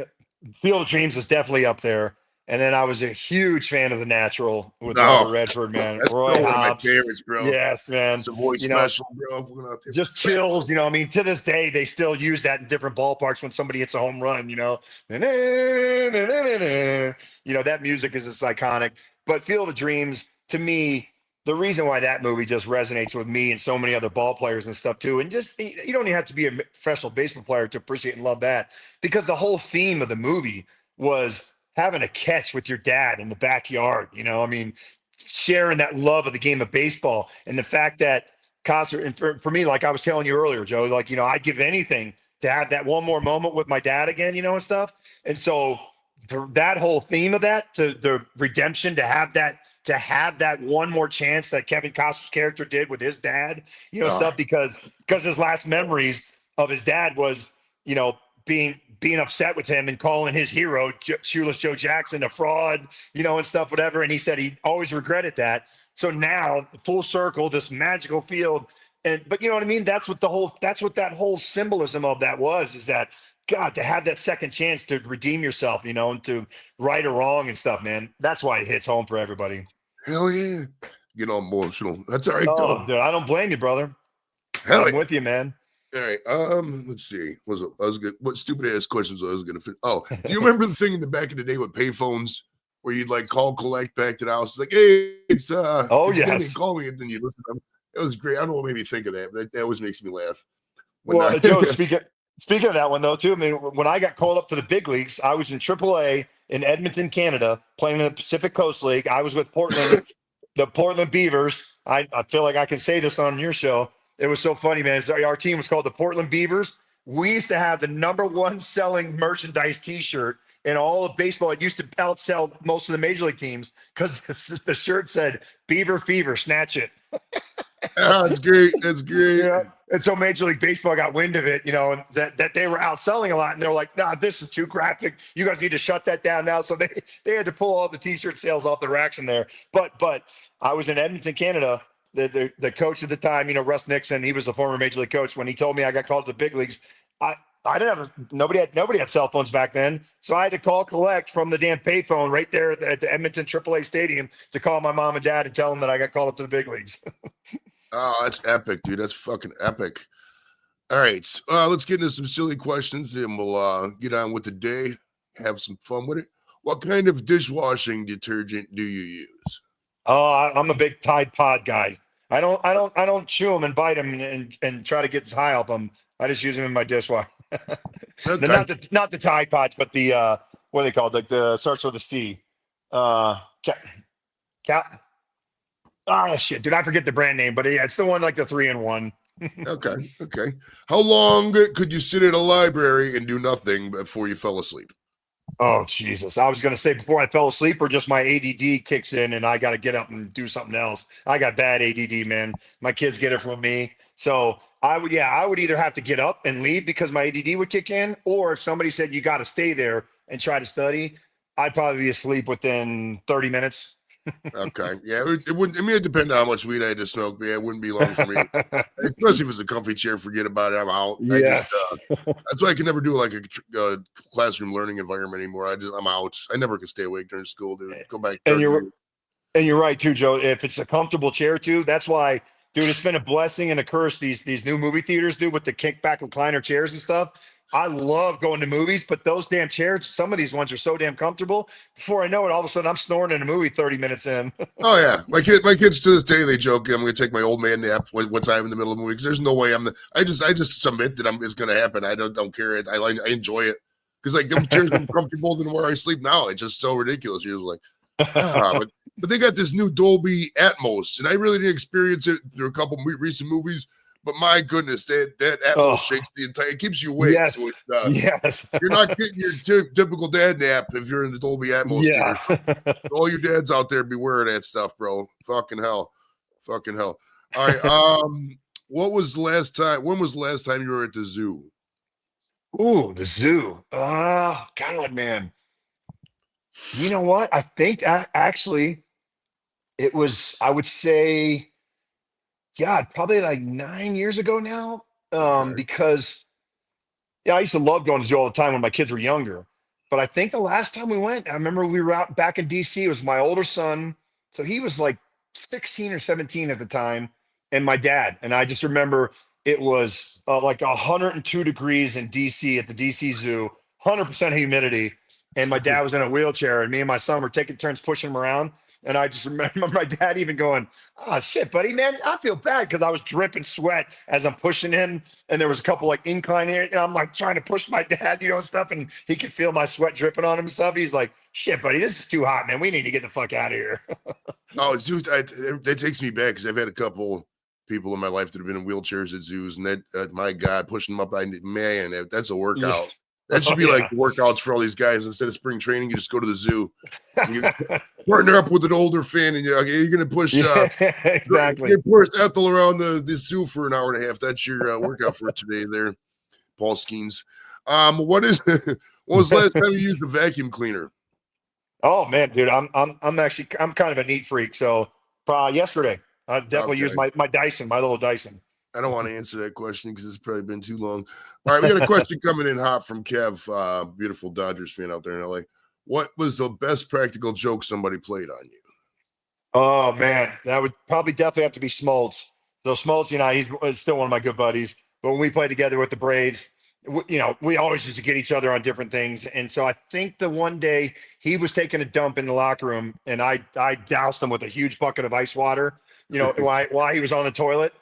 Field of Dreams is definitely up there. And then I was a huge fan of The Natural with Robert Redford, man. That's Roy one of my Hobbs. Favorites, bro. Yes, man. Savoy special, bro. Just chills. I mean, to this day, they still use that in different ballparks when somebody hits a home run. That music is just iconic. But Field of Dreams, to me, the reason why that movie just resonates with me and so many other ball players and stuff too, and just you don't even have to be a professional baseball player to appreciate and love that, because the whole theme of the movie was having a catch with your dad in the backyard, I mean, sharing that love of the game of baseball. And the fact that Costner, and for me, like I was telling you earlier, Joe, like, I'd give anything to have that one more moment with my dad again, and stuff. And so that whole theme of that, to the redemption, to have that one more chance that Kevin Costner's character did with his dad, stuff, because his last memories of his dad was, being upset with him and calling his hero, Shoeless Joe Jackson, a fraud, and stuff, whatever. And he said he always regretted that. So now, full circle, this magical field. But you know what I mean? That's what that whole symbolism of that was, is that, God, to have that second chance to redeem yourself, and to right or wrong and stuff, man. That's why it hits home for everybody. Hell yeah. Get all emotional. That's all right, though. Dude, I don't blame you, brother. I'm with you, man. All right. Let's see. I was good. What stupid ass questions I was gonna fit? Oh, do you remember the thing in the back of the day with payphones where you'd like call collect back to the house? Like, hey, it's yes. Call me, and then you listen to them. It was great. I don't know what made me think of that. That always makes me laugh. Well, Joe, speaking of that one though, too. I mean, when I got called up to the big leagues, I was in AAA in Edmonton, Canada, playing in the Pacific Coast League. I was with Portland, the Portland Beavers. I feel like I can say this on your show. It was so funny, man. Our team was called the Portland Beavers, We used to have the #1 selling merchandise T-shirt in all of baseball. It used to outsell most of the major league teams because the shirt said "Beaver Fever, snatch it." Oh, that's great. That's great. Yeah. And so Major League Baseball got wind of it, and that they were outselling a lot, and they're like, "Nah, this is too graphic. You guys need to shut that down now." So they had to pull all the T-shirt sales off the racks in there. But I was in Edmonton, Canada. The coach at the time, Russ Nixon, he was a former Major League coach. When he told me I got called to the big leagues, I didn't have nobody had cell phones back then, so I had to call collect from the damn payphone right there at the Edmonton AAA Stadium to call my mom and dad and tell them that I got called up to the big leagues. Oh, that's epic, dude. That's fucking epic. All right. Let's get into some silly questions and we'll get on with the day. Have some fun with it. What kind of dishwashing detergent do you use? Oh, I'm a big Tide Pod guy. I don't chew them and bite them and try to get high off them. I just use them in my dishwasher. Okay. Not the Tide Pods, but the what are they called? Like the starts with a C. Cat. Oh shit, dude! I forget the brand name, but yeah, it's the one like the 3-in-1. Okay. How long could you sit at a library and do nothing before you fell asleep? Oh Jesus! I was gonna say before I fell asleep, or just my ADD kicks in and I got to get up and do something else. I got bad ADD, man. My kids get it from me, so I would either have to get up and leave because my ADD would kick in, or if somebody said you got to stay there and try to study, I'd probably be asleep within 30 minutes. Okay. Yeah, it wouldn't. I mean, it depends on how much weed I had to smoke. But yeah, it wouldn't be long for me. Especially if it's a comfy chair. Forget about it. I'm out. Yes. That's why I can never do like a classroom learning environment anymore. I'm out. I never could stay awake during school, dude. Go back. And you're right too, Joe. If it's a comfortable chair too, that's why, dude. It's been a blessing and a curse. These new movie theaters, dude, with the kickback recliner chairs and stuff. I love going to movies, but those damn chairs, some of these ones are so damn comfortable. Before I know it, all of a sudden I'm snoring in a movie 30 minutes in. Oh yeah, my kids to this day they joke I'm going to take my old man nap what time in the middle of the movie because there's no way I just submit that it's going to happen. I don't care. I enjoy it because like them chairs are more comfortable than where I sleep now. It's just so ridiculous. You're like, but they got this new Dolby Atmos, and I really didn't experience it through a couple recent movies. But my goodness, that Atmos shakes the entire. It keeps you awake. Yes, so yes. You're not getting your typical dad nap if you're in the Dolby Atmos theater. All your dads out there, beware of that stuff, bro. Fucking hell. All right. When was the last time you were at the zoo? Ooh, the zoo. Oh, God, man. You know what? I think actually it was. I would say. Yeah, probably like 9 years ago now. Okay. Because I used to love going to zoo all the time when my kids were younger. But I think the last time we went, I remember we were out back in DC. It was my older son, so he was like 16 or 17 at the time, and my dad. And I just remember it was like 102 degrees in DC at the DC Zoo, 100% humidity, and my dad was in a wheelchair, and me and my son were taking turns pushing him around. And I just remember my dad even going, "Oh shit, buddy, man, I feel bad," because I was dripping sweat as I'm pushing him, and there was a couple like incline areas, and I'm like trying to push my dad, and stuff, and he could feel my sweat dripping on him and stuff. He's like, "Shit, buddy, this is too hot, man. We need to get the fuck out of here." Oh, zoos! That takes me back because I've had a couple people in my life that have been in wheelchairs at zoos, and that my God, pushing them up, man, that's a workout. Yes. That should be like workouts for all these guys. Instead of spring training, you just go to the zoo. You partner up with an older fan, and you're going to push exactly. You push Ethel around the zoo for an hour and a half. That's your workout for today, there, Paul Skeens. When was the last time you used a vacuum cleaner? Oh man, dude, I'm kind of a neat freak. So yesterday, I definitely used my Dyson, my little Dyson. I don't want to answer that question because it's probably been too long. All right, we got a question coming in hot from Kev, beautiful Dodgers fan out there in LA. What was the best practical joke somebody played on you? Oh man, that would probably definitely have to be Smoltz. So Smoltz, he's still one of my good buddies. But when we played together with the Braves, we always used to get each other on different things. And so I think the one day he was taking a dump in the locker room, and I doused him with a huge bucket of ice water. While he was on the toilet.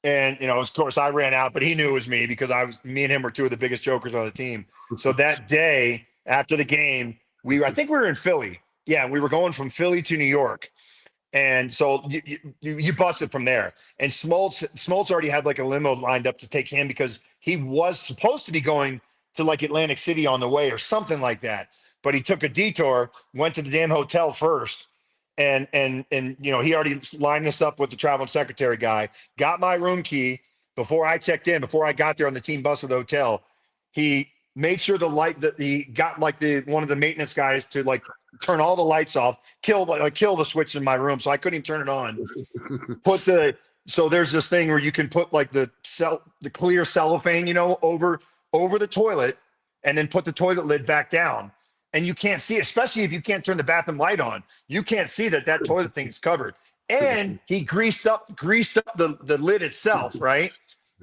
And, of course, I ran out, but he knew it was me because me and him were two of the biggest jokers on the team. So that day after the game, I think we were in Philly. Yeah, we were going from Philly to New York. And so you busted from there. And Smoltz already had like a limo lined up to take him because he was supposed to be going to like Atlantic City on the way or something like that. But he took a detour, went to the damn hotel first. And you know, he already lined this up with the traveling secretary guy, got my room key before I checked in, before I got there on the team bus of the hotel. He made sure the light that he got like one of the maintenance guys to like turn all the lights off, kill the switch in my room. So I couldn't even turn it on. So there's this thing where you can put like the clear cellophane, you know, over the toilet, and then put the toilet lid back down. And you can't see it, especially if you can't turn the bathroom light on. You can't see that toilet thing's covered. And he greased up the lid itself, right?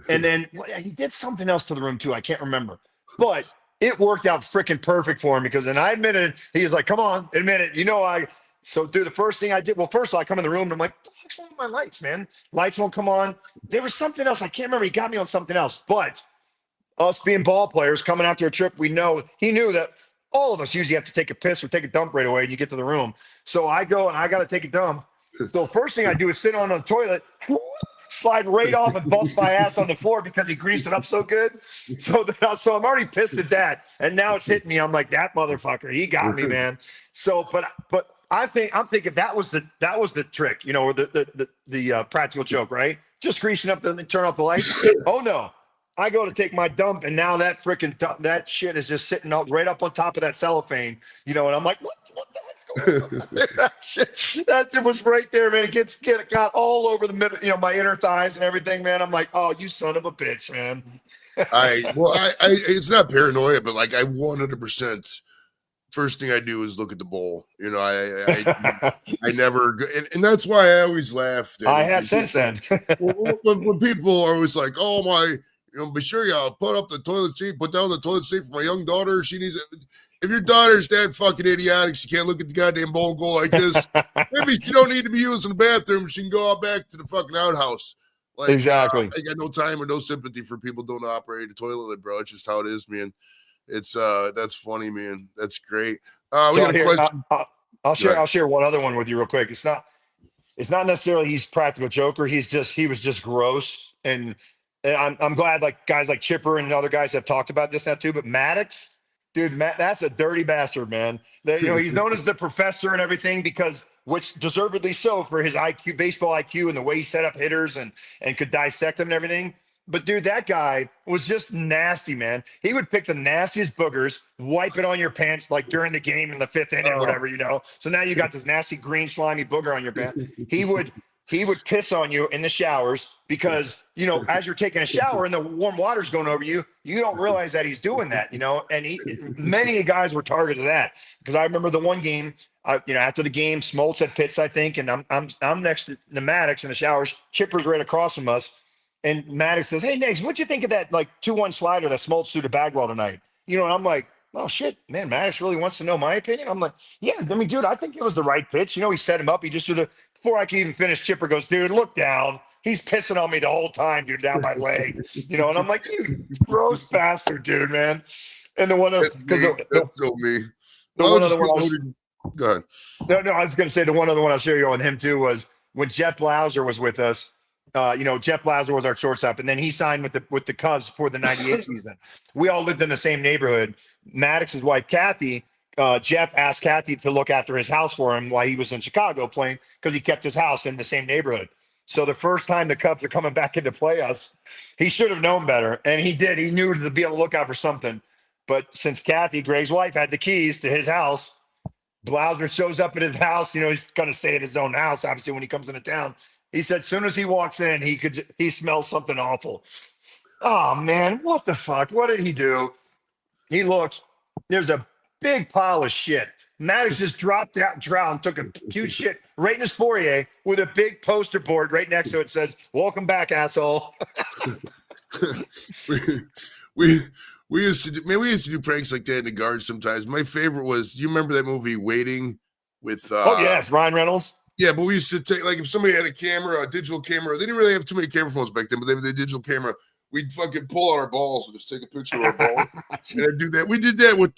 And then he did something else to the room too. I can't remember. But it worked out freaking perfect for him, because then I admitted, he was like, come on, admit it. You know, so dude, the first thing I did, well, first of all, I come in the room and I'm like, what the fuck's wrong with my lights, man? Lights won't come on. There was something else. I can't remember. He got me on something else. But us being ball players coming after a trip, he knew that all of us usually have to take a piss or take a dump right away and you get to the room. So I go and I got to take a dump. So first thing I do is sit on the toilet, slide right off and bust my ass on the floor because he greased it up so good. So I'm already pissed at that. And now it's hitting me. I'm like, that motherfucker, he got me, man. So, but I'm thinking that was the trick, you know, or the practical joke, right? Just greasing up and turn off the lights. Oh no. I go to take my dump, and now that that shit is just sitting up right up on top of that cellophane, you know. And I'm like, what the heck's going on? that shit was right there, man. It got all over the middle, you know, my inner thighs and everything, man. I'm like, oh, you son of a bitch, man. It's not paranoia, but like I 100%. First thing I do is look at the bowl. You know, I never, and that's why I always laugh. I have since then. when people are always like, oh my. You know, be sure you put up the toilet seat, put down the toilet seat for my young daughter. She needs it. If your daughter's that fucking idiotic, she can't look at the goddamn bowl and go like this. Maybe she don't need to be using the bathroom. She can go out back to the fucking outhouse. Like, exactly. I got no time or no sympathy for people who don't operate a toilet lid, bro. It's just how it is, man. It's that's funny, man. That's great. We got a question. I'll share one other one with you real quick. It's not necessarily he's practical joker. He was just gross. And I'm glad like guys like Chipper and other guys have talked about this now too. But Maddox, dude, that's a dirty bastard, man. You know, he's known as the professor and everything which deservedly so for his IQ, baseball IQ, and the way he set up hitters and could dissect them and everything. But dude, that guy was just nasty, man. He would pick the nastiest boogers, wipe it on your pants like during the game in the fifth inning or whatever, you know. So now you got this nasty green slimy booger on your pants. He would piss on you in the showers because, you know, as you're taking a shower and the warm water's going over you, you don't realize that he's doing that, you know. And many guys were targeted to that, because I remember the one game, you know, after the game, Smoltz had pitched, I think, and I'm next to the Maddox in the showers. Chipper's right across from us, and Maddox says, "Hey, Nags, what'd you think of that like 2-1 slider that Smoltz threw to Bagwell tonight?" You know, and I'm like, oh shit, man, Maddox really wants to know my opinion. I'm like, yeah, I mean, dude, I think it was the right pitch. You know, he set him up. He just threw the. Before I can even finish, Chipper goes, dude, look down. He's pissing on me the whole time, dude, down my leg. You know, and I'm like, you gross bastard, dude, man. And the one of that's so me. The one other one. Go ahead. No, I was going to say the one other one I'll show you on him too was when Jeff Blauser was with us. You know, Jeff Blauser was our shortstop, and then he signed with the Cubs for the '98 season. We all lived in the same neighborhood. Maddox's wife, Kathy. Jeff asked Kathy to look after his house for him while he was in Chicago playing, because he kept his house in the same neighborhood. So the first time the Cubs are coming back in to play us, he should have known better. And he did. He knew to be on the lookout for something. But since Kathy, Greg's wife, had the keys to his house, Blauser shows up at his house. You know, he's going to stay at his own house, obviously, when he comes into town. He said as soon as he walks in, he smells something awful. Oh, man, what the fuck? What did he do? He looks. There's a big pile of shit. Maddox just dropped out, drowned, took a huge shit right in his foyer with a big poster board right next to it. Says, "Welcome back, asshole." we used to do pranks like that in the guards sometimes. My favorite was, you remember that movie Waiting with oh yes, Ryan Reynolds. Yeah, but we used to take, like, if somebody had a camera, a digital camera, they didn't really have too many camera phones back then, but they had the digital camera. We'd fucking pull out our balls and just take a picture of our ball. And I'd do that. We did that with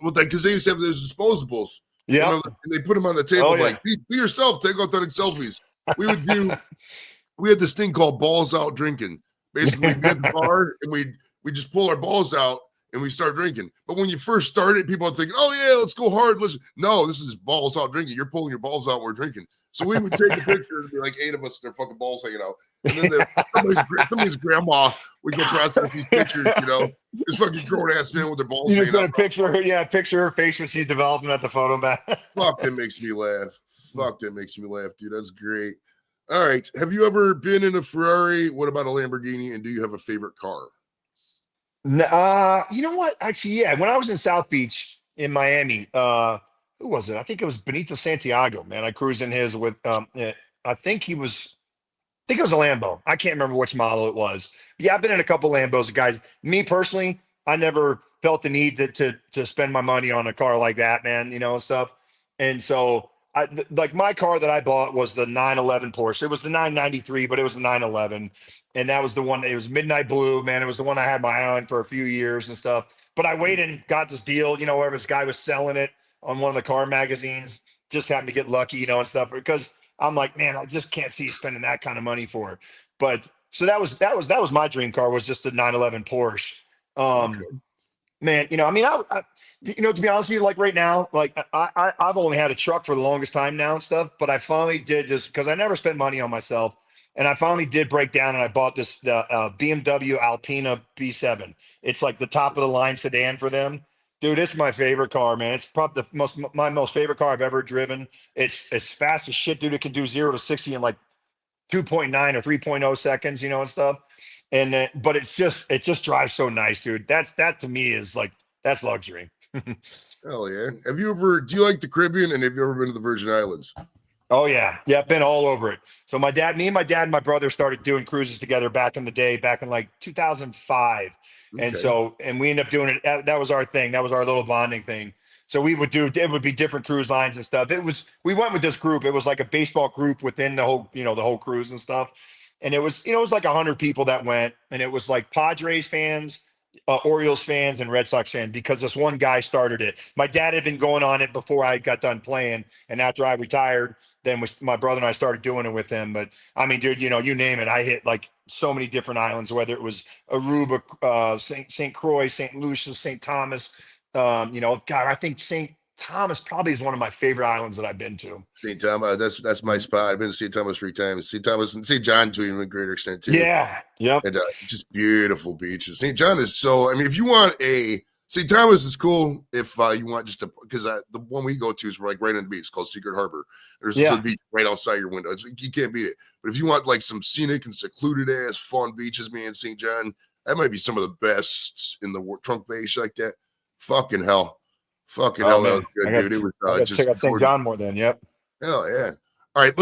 like, because they used to have those disposables. Yeah. And they put them on the table, like, be yourself, take authentic selfies. We had this thing called balls out drinking. Basically, we'd be at the bar and we just pull our balls out and we start drinking. But when you first started, people are thinking, "Oh yeah, let's go hard." Listen, no, this is balls out drinking. You're pulling your balls out, and we're drinking. So we would take a picture and be like 8 of us, their fucking balls hanging out, and then somebody's grandma would go process these pictures. This fucking grown ass man with their balls. You just want to picture her face when she's developing at the photo back. Fuck, that makes me laugh. Fuck, that makes me laugh, dude. That's great. All right, have you ever been in a Ferrari? What about a Lamborghini? And do you have a favorite car? You know what? Actually, yeah. When I was in South Beach in Miami, who was it? I think it was Benito Santiago. Man, I cruised in his with. I think it was a Lambo. I can't remember which model it was. Yeah, I've been in a couple Lambos, guys. Me personally, I never felt the need to spend my money on a car like that, man. And stuff. And so, like my car that I bought was the 911 Porsche. It was the 993, but it was the 911. And that was the one. It was midnight blue, man. It was the one I had my eye on for a few years and stuff. But I waited and got this deal, where this guy was selling it on one of the car magazines. Just happened to get lucky, and stuff. Because I'm like, man, I just can't see you spending that kind of money for it. But so that was my dream car, was just a 911 Porsche. Okay. Man, I to be honest with you, like right now, like I've only had a truck for the longest time now and stuff, but I finally did, just because I never spent money on myself. And I finally did break down and I bought the BMW Alpina B7. It's like the top of the line sedan for them. Dude, it's my favorite car, man. It's probably my most favorite car I've ever driven. It's fast as shit, dude. It can do 0 to 60 in like 2.9 or 3.0 seconds, and stuff. And but it just drives so nice, dude. That to me is like, that's luxury. Hell yeah. Do you like the Caribbean, and have you ever been to the Virgin Islands? Oh yeah. Yeah, I've been all over it. So me and my dad and my brother started doing cruises together back in the day, back in like 2005. Okay. And we ended up doing it. That was our thing. That was our little bonding thing. So it would be different cruise lines and stuff. We went with this group. It was like a baseball group within the whole cruise and stuff. And it was like 100 people that went, and it was like Padres fans, Orioles fans, and Red Sox fans, because this one guy started it. My dad had been going on it before I got done playing, and after I retired, then my brother and I started doing it with him. But I mean, dude, you name it, I hit like so many different islands, whether it was Aruba, St. Croix, St. Lucia, St. Thomas. God, I think St. Thomas probably is one of my favorite islands that I've been to. St. Thomas, that's my spot. I've been to St. Thomas 3 times. St. Thomas and St. John to even a greater extent too. Yeah, yep. And just beautiful beaches. St. John is so. I mean, if you want St. Thomas is cool. If you want just because the one we go to is like right on the beach. It's called Secret Harbor. There's a beach right outside your window. You can't beat it. But if you want like some scenic and secluded ass fun beaches, man, St. John, that might be some of the best in the Trunk Bay, like that. Fucking hell. That was good, dude. It was just check out St. John more than. Yep. Hell yeah. All right,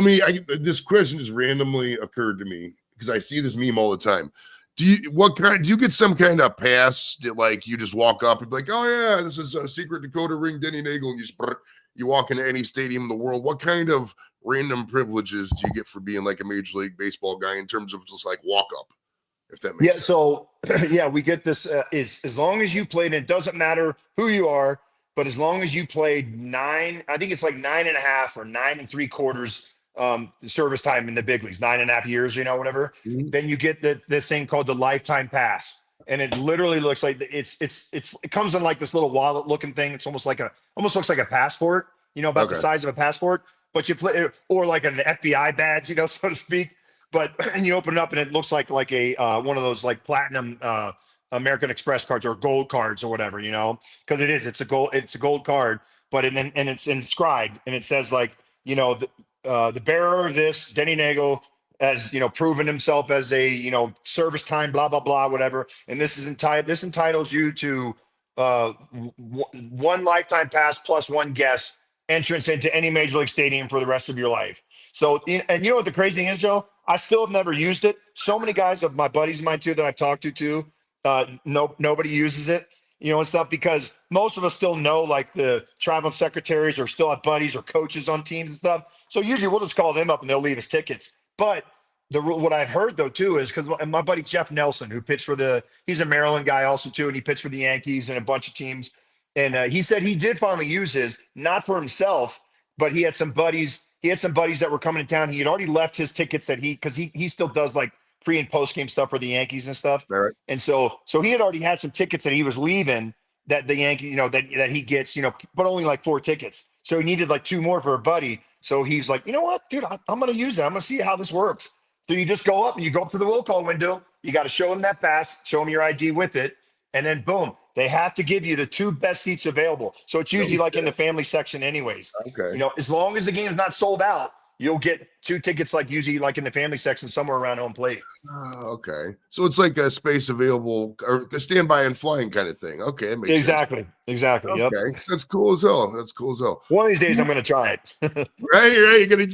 this question just randomly occurred to me because I see this meme all the time. Do you get some kind of pass that like you just walk up and be like, oh yeah, this is a secret Dakota ring, Denny Neagle, and you walk into any stadium in the world? What kind of random privileges do you get for being like a Major League Baseball guy in terms of just like walk up? If that makes sense. So we get this as long as you played, it doesn't matter who you are, but as long as you played 9, I think it's like 9.5 or 9 3/4 service time in the big leagues, 9.5 years, whatever. Mm-hmm. Then you get this thing called the lifetime pass, and it literally looks like it comes in like this little wallet looking thing. It's almost looks like a passport, about the size of a passport, but you play, or like an FBI badge, so to speak. And you open it up and it looks like a one of those like platinum American Express cards or gold cards or whatever, because it's a gold card, but and it's inscribed and it says like, the bearer of this, Denny Neagle, as proven himself as a service time, blah blah blah, whatever, and this entitles you to one lifetime pass plus one guest entrance into any major league stadium for the rest of your life. So, and you know what the crazy thing is, Joe? I still have never used it. So many guys of my buddies of mine too that I've talked to too, nobody uses it, and stuff, because most of us still know like the traveling secretaries or still have buddies or coaches on teams and stuff. So usually we'll just call them up and they'll leave us tickets. But what I've heard though too is because my buddy Jeff Nelson, who pitched he's a Maryland guy also too, and he pitched for the Yankees and a bunch of teams. And he said he did finally use his, not for himself, but he had some buddies. He had some buddies that were coming to town. He had already left his tickets because he still does like pre and post game stuff for the Yankees and stuff. All right. And so he had already had some tickets that he was leaving that the Yankee, that he gets, but only like 4 tickets. So he needed like 2 more for a buddy. So he's like, you know what, dude, I'm going to use that. I'm going to see how this works. So you just go up and you go up to the roll call window. You got to show them that pass, show them your ID with it. And then boom, they have to give you the 2 best seats available. So it's usually like in the family section anyways. Okay. As long as the game is not sold out, you'll get 2 tickets, like usually like in the family section somewhere around home plate. Okay. So it's like a space available or a standby and flying kind of thing. Okay. That makes sense. Exactly. Okay. Yep. That's cool as hell. One of these days I'm going to try it. Right. You gotta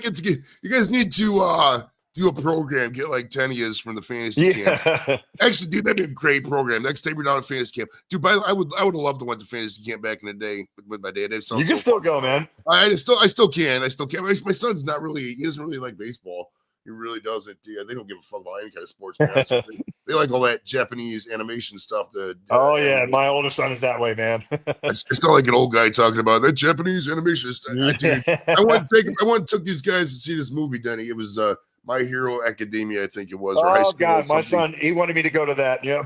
get you guys need to do a program, get like 10 years from the fantasy camp. Actually, dude, that'd be a great program. Next time you're down at fantasy camp. Dude, I would have loved to went to fantasy camp back in the day with my dad. You can still go, man. I still can. My son's not really, he doesn't really like baseball. He really doesn't. Yeah, they don't give a fuck about any kind of sports. They like all that Japanese animation stuff. Yeah, my older son is that way, man. It's not like an old guy talking about that Japanese animation stuff. Dude, I went and took these guys to see this movie, Denny. It was My Hero Academia, I think it was. Or high school God, my son, he wanted me to go to that. Yeah.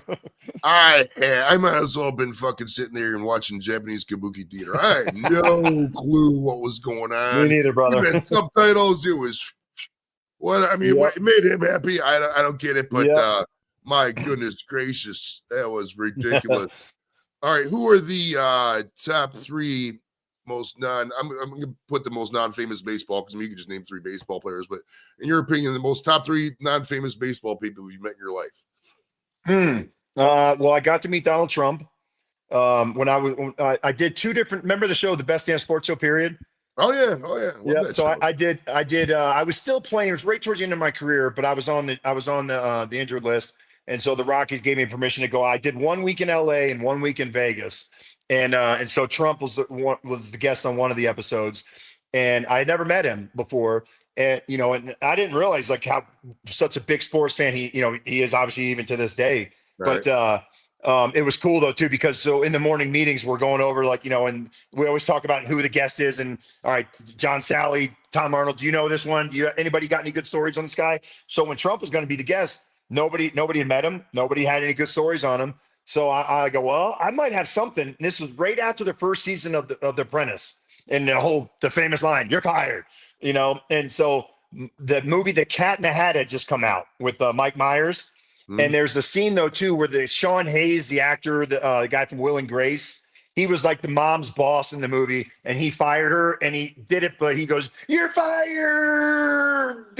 I might as well have been fucking sitting there and watching Japanese kabuki theater. I had no clue what was going on. Me neither, brother. Even subtitles, it was what I mean. What, it made him happy. I don't get it, but my goodness gracious, that was ridiculous. All right, who are the top 3 most I'm going to put the most non-famous baseball, because you can just name 3 baseball players, but in your opinion, the top 3 non-famous baseball people you met in your life? Well, I got to meet Donald Trump when I did 2 different. Remember the show, The Best Damn Sports Show, period? Oh yeah. So I did. I was still playing. It was right towards the end of my career, but I was on the injured list, and so the Rockies gave me permission to go. I did 1 week in LA and 1 week in Vegas, and so Trump was the guest on one of the episodes, and I had never met him before, and and I didn't realize like how such a big sports fan he is, obviously, even to this day. Right. But it was cool though too, because so in the morning meetings we're going over and we always talk about who the guest is, and all right, John Sally, Tom Arnold, do you know this one? Anybody got any good stories on this guy? So when Trump was going to be the guest, nobody had met him, nobody had any good stories on him. So I go, well, I might have something. And this was right after the first season of The Apprentice, and the famous line, "You're fired," and so the movie The Cat in the Hat had just come out with Mike Myers. And there's a scene though too where Sean Hayes, the actor, the guy from Will and Grace, he was like the mom's boss in the movie, and he fired her, and he did it, but he goes, "You're fired,"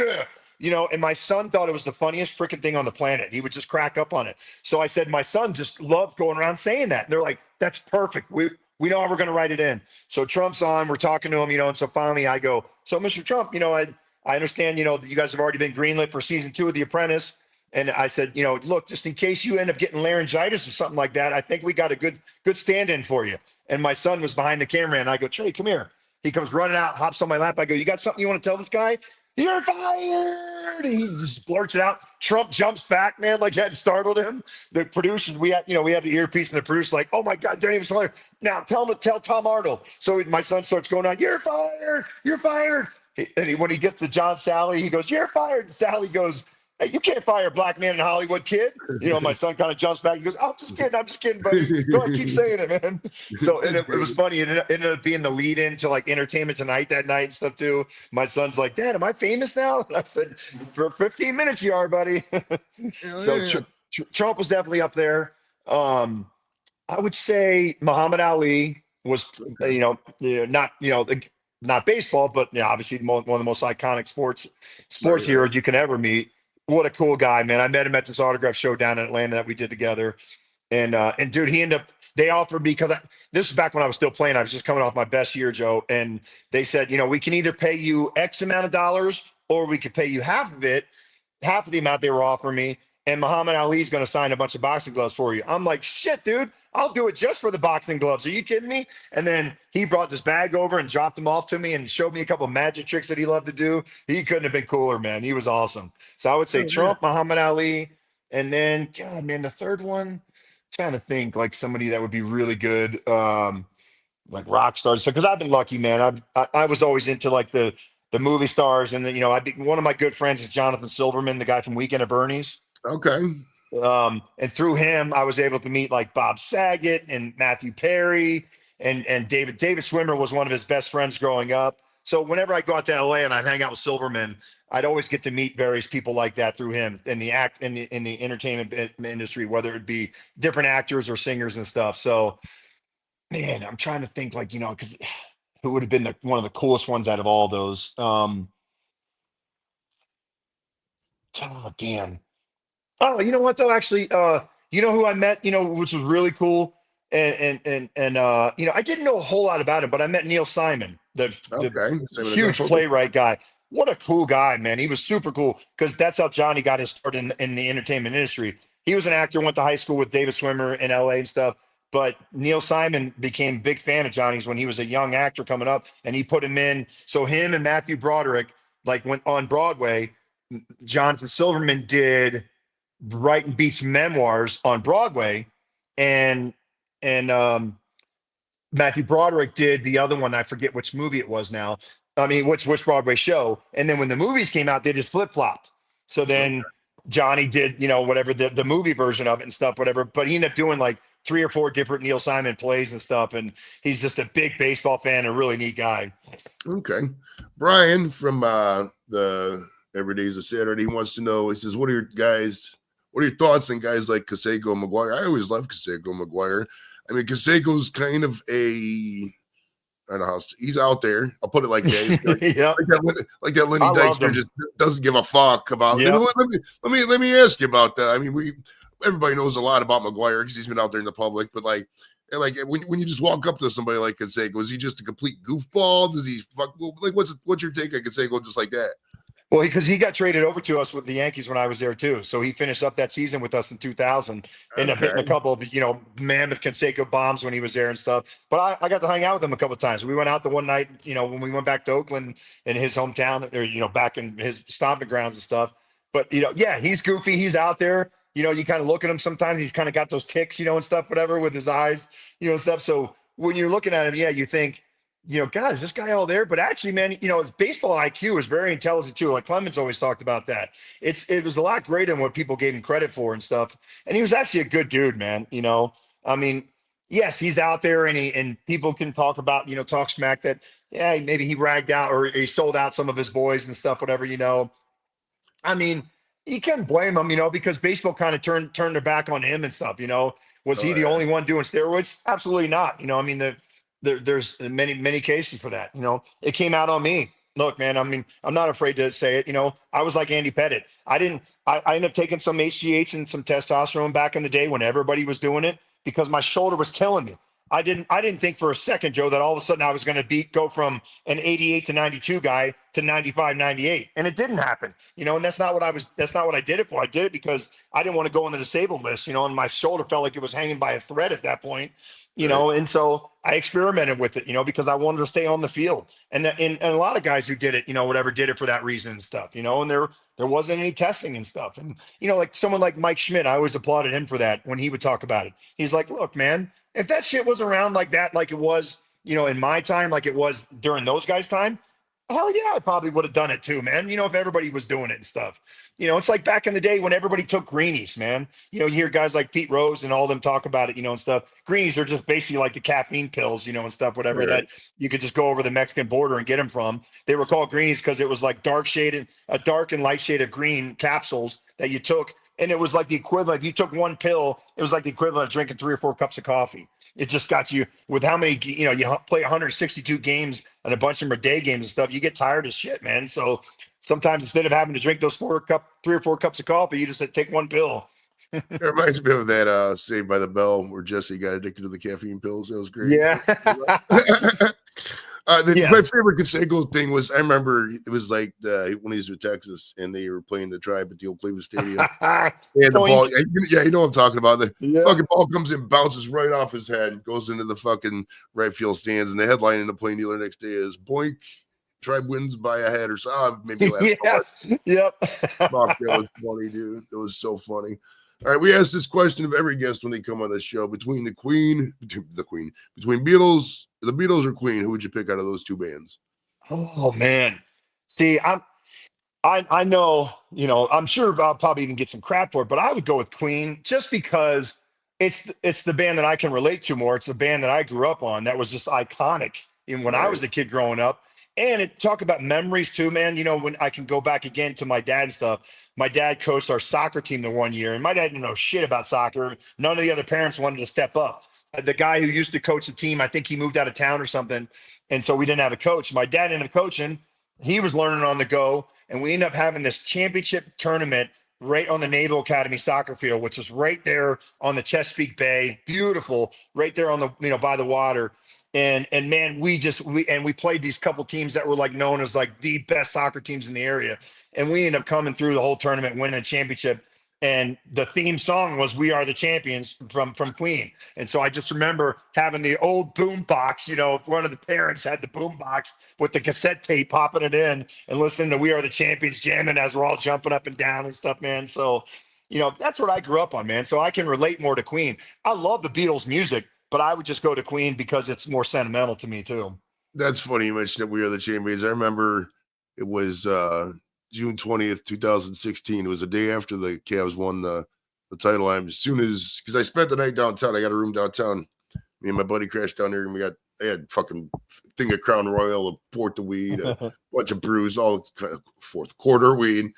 and my son thought it was the funniest freaking thing on the planet. He would just crack up on it. So I said, my son just loved going around saying that. And they're like, "That's perfect. We know how we're going to write it in." So Trump's on, we're talking to him, and so finally I go, "So Mr. Trump, I understand, that you guys have already been greenlit for season 2 of The Apprentice." And I said, look, just in case you end up getting laryngitis or something like that, I think we got a good stand-in for you. And my son was behind the camera, and I go, "Trey, come here." He comes running out, hops on my lap. I go, "You got something you want to tell this guy?" "You're fired." And he just blurts it out. Trump jumps back, man, like that startled him. The producers, we have the earpiece, and the producer's like, "Oh my God, Denny was hilarious. Now tell Tom Arnold." So my son starts going on, "You're fired. You're fired." And when he gets to John Sally, he goes, "You're fired." And Sally goes, "Hey, you can't fire a black man in Hollywood, kid." My son kind of jumps back. He goes, "Oh, I'm just kidding, buddy. Go ahead, keep saying it, man." So it was funny. It ended up being the lead in to like Entertainment Tonight that night and stuff too. My son's like, "Dad, am I famous now?" And I said, "For 15 minutes you are, buddy." Trump was definitely up there. I would say Muhammad Ali was, not baseball, but obviously one of the most iconic sports heroes you can ever meet. What a cool guy, man. I met him at this autograph show down in Atlanta that we did together. And dude, they offered me, because this was back when I was still playing. I was just coming off my best year, Joe. And they said, "We can either pay you X amount of dollars, or we could pay you half of the amount they were offering me. And Muhammad Ali's going to sign a bunch of boxing gloves for you." I'm like, "Shit, dude, I'll do it just for the boxing gloves. Are you kidding me?" And then he brought this bag over and dropped them off to me and showed me a couple of magic tricks that he loved to do. He couldn't have been cooler, man. He was awesome. So I would say Trump, Muhammad Ali, and then, God, man, the third one, trying to think like somebody that would be really good, like rock stars. So because I've been lucky, man. I was always into like the the movie stars, and one of my good friends is Jonathan Silverman, the guy from Weekend at Bernie's. Okay. And through him, I was able to meet like Bob Saget and Matthew Perry and David Swimmer was one of his best friends growing up. So whenever I go out to LA and I'd hang out with Silverman, I'd always get to meet various people like that through him in the entertainment industry, whether it be different actors or singers and stuff. So, man, I'm trying to think like, because who would have been one of the coolest ones out of all those. Oh, damn. Oh, you know what though? Actually, you know who I met, which was really cool. And I didn't know a whole lot about him, but I met Neil Simon, the huge playwright guy. What a cool guy, man. He was super cool because that's how Johnny got his start in the entertainment industry. He was an actor, went to high school with David Swimmer in LA and stuff. But Neil Simon became a big fan of Johnny's when he was a young actor coming up, and he put him in. So him and Matthew Broderick, like went on Broadway. Jonathan Silverman did Brighton Beach Memoirs on Broadway, and Matthew Broderick did the other one. I forget which movie it was now. I mean, which Broadway show. And then when the movies came out, they just flip flopped. So then Johnny did, whatever the movie version of it and stuff, whatever. But he ended up doing like 3 or 4 different Neil Simon plays and stuff. And he's just a big baseball fan, a really neat guy. Okay. Brian from the Every Day's a Saturday, he wants to know, he says, what are your thoughts on guys like Canseco McGuire? I always love Canseco McGuire. I mean, Canseco's kind of I don't know how he's out there. I'll put it like that. Like that Lenny Dykstra just doesn't give a fuck about. Yep. Let me ask you about that. I mean, everybody knows a lot about McGuire because he's been out there in the public, but like when you just walk up to somebody like Canseco, is he just a complete goofball? Does he fuck? Like, what's your take on Canseco just like that? Well, because he got traded over to us with the Yankees when I was there too. So he finished up that season with us in 2000. Ended up hitting a couple of, mammoth Canseco bombs when he was there and stuff. But I got to hang out with him a couple of times. We went out the one night, when we went back to Oakland in his hometown, or, back in his stomping grounds and stuff. But, yeah, he's goofy. He's out there. You kind of look at him sometimes. He's kind of got those ticks, and stuff, whatever, with his eyes, and stuff. So when you're looking at him, yeah, you think, God, is this guy all there? But actually, man, his baseball IQ is very intelligent too. Like Clemens always talked about that. It was a lot greater than what people gave him credit for and stuff. And he was actually a good dude, man. I mean, yes, he's out there and people can talk about, talk smack that, yeah, maybe he ragged out or he sold out some of his boys and stuff, whatever, I mean, you can't blame him, because baseball kind of turned their back on him and stuff, Was he the only one doing steroids? Absolutely not. I mean, there's many cases for that. It came out on me. Look, man, I mean, I'm not afraid to say it. I was like Andy Pettit. I ended up taking some HGH and some testosterone back in the day when everybody was doing it because my shoulder was killing me. I didn't think for a second, Joe, that all of a sudden I was going to go from an 88 to 92 guy to 95, 98. And it didn't happen, and that's not what I did it for. I did it because I didn't want to go on the disabled list, and my shoulder felt like it was hanging by a thread at that point, and so I experimented with it, because I wanted to stay on the field. And a lot of guys who did it, whatever, did it for that reason and stuff, and there wasn't any testing and stuff. And, like someone like Mike Schmidt, I always applauded him for that when he would talk about it. He's like, look, man, if that shit was around like that, like it was, in my time, like it was during those guys' time, hell yeah, I probably would have done it too, man. If everybody was doing it and stuff. It's like back in the day when everybody took greenies, man. You hear guys like Pete Rose and all of them talk about it, and stuff. Greenies are just basically like the caffeine pills, and stuff, whatever, that you could just go over the Mexican border and get them from. They were called greenies because it was like a dark and light shade of green capsules that you took. And it was like the equivalent. If you took one pill, it was like the equivalent of drinking 3 or 4 cups of coffee. It just got you with how many, you play 162 games and a bunch of them are day games and stuff. You get tired of shit, man. So sometimes instead of having to drink those 3 or 4 cups of coffee, you just take one pill. It reminds me of that Saved by the Bell where Jesse got addicted to the caffeine pills. That was great. Yeah. My favorite Canseco thing was, I remember it was like when he was with Texas and they were playing the Tribe at the old Cleveland Stadium. And the ball, you know what I'm talking about. The fucking ball comes in, bounces right off his head, and goes into the fucking right field stands. And the headline in the Plain Dealer next day is "Boink, Tribe wins by a head" or so. Maybe last. Yep. Fuck, that was funny, dude. It was so funny. All right, we ask this question of every guest when they come on the show. Between the Beatles or Queen, who would you pick out of those two bands? Oh man, See, I know, I'm sure I'll probably even get some crap for it, but I would go with Queen just because it's the band that I can relate to more. It's the band that I grew up on that was just iconic even when I Right. was a kid growing up. And talk about memories too, man. When I can go back again to my dad and stuff. My dad coached our soccer team the one year, and my dad didn't know shit about soccer. None of the other parents wanted to step up. The guy who used to coach the team, I think he moved out of town or something, and so we didn't have a coach. My dad ended up coaching. He was learning on the go, and we ended up having this championship tournament right on the Naval Academy soccer field, which is right there on the Chesapeake Bay. Beautiful, right there on the by the water. And man, we played these couple teams that were like known as like the best soccer teams in the area, and we ended up coming through the whole tournament, winning a championship. And the theme song was "We Are the Champions" from Queen. And so I just remember having the old boom box. One of the parents had the boom box with the cassette tape, popping it in and listening to "We Are the Champions" jamming as we're all jumping up and down and stuff, man. So, that's what I grew up on, man. So I can relate more to Queen. I love the Beatles music, but I would just go to Queen because it's more sentimental to me too. That's funny you mentioned that We Are the Champions. I remember it was June 20th, 2016. It was the day after the Cavs won the title. I'm as soon as because I spent the night downtown. I got a room downtown. Me and my buddy crashed down there, and they had fucking thing of Crown Royal, a fourth of weed, a bunch of brews, all kind of fourth quarter weed,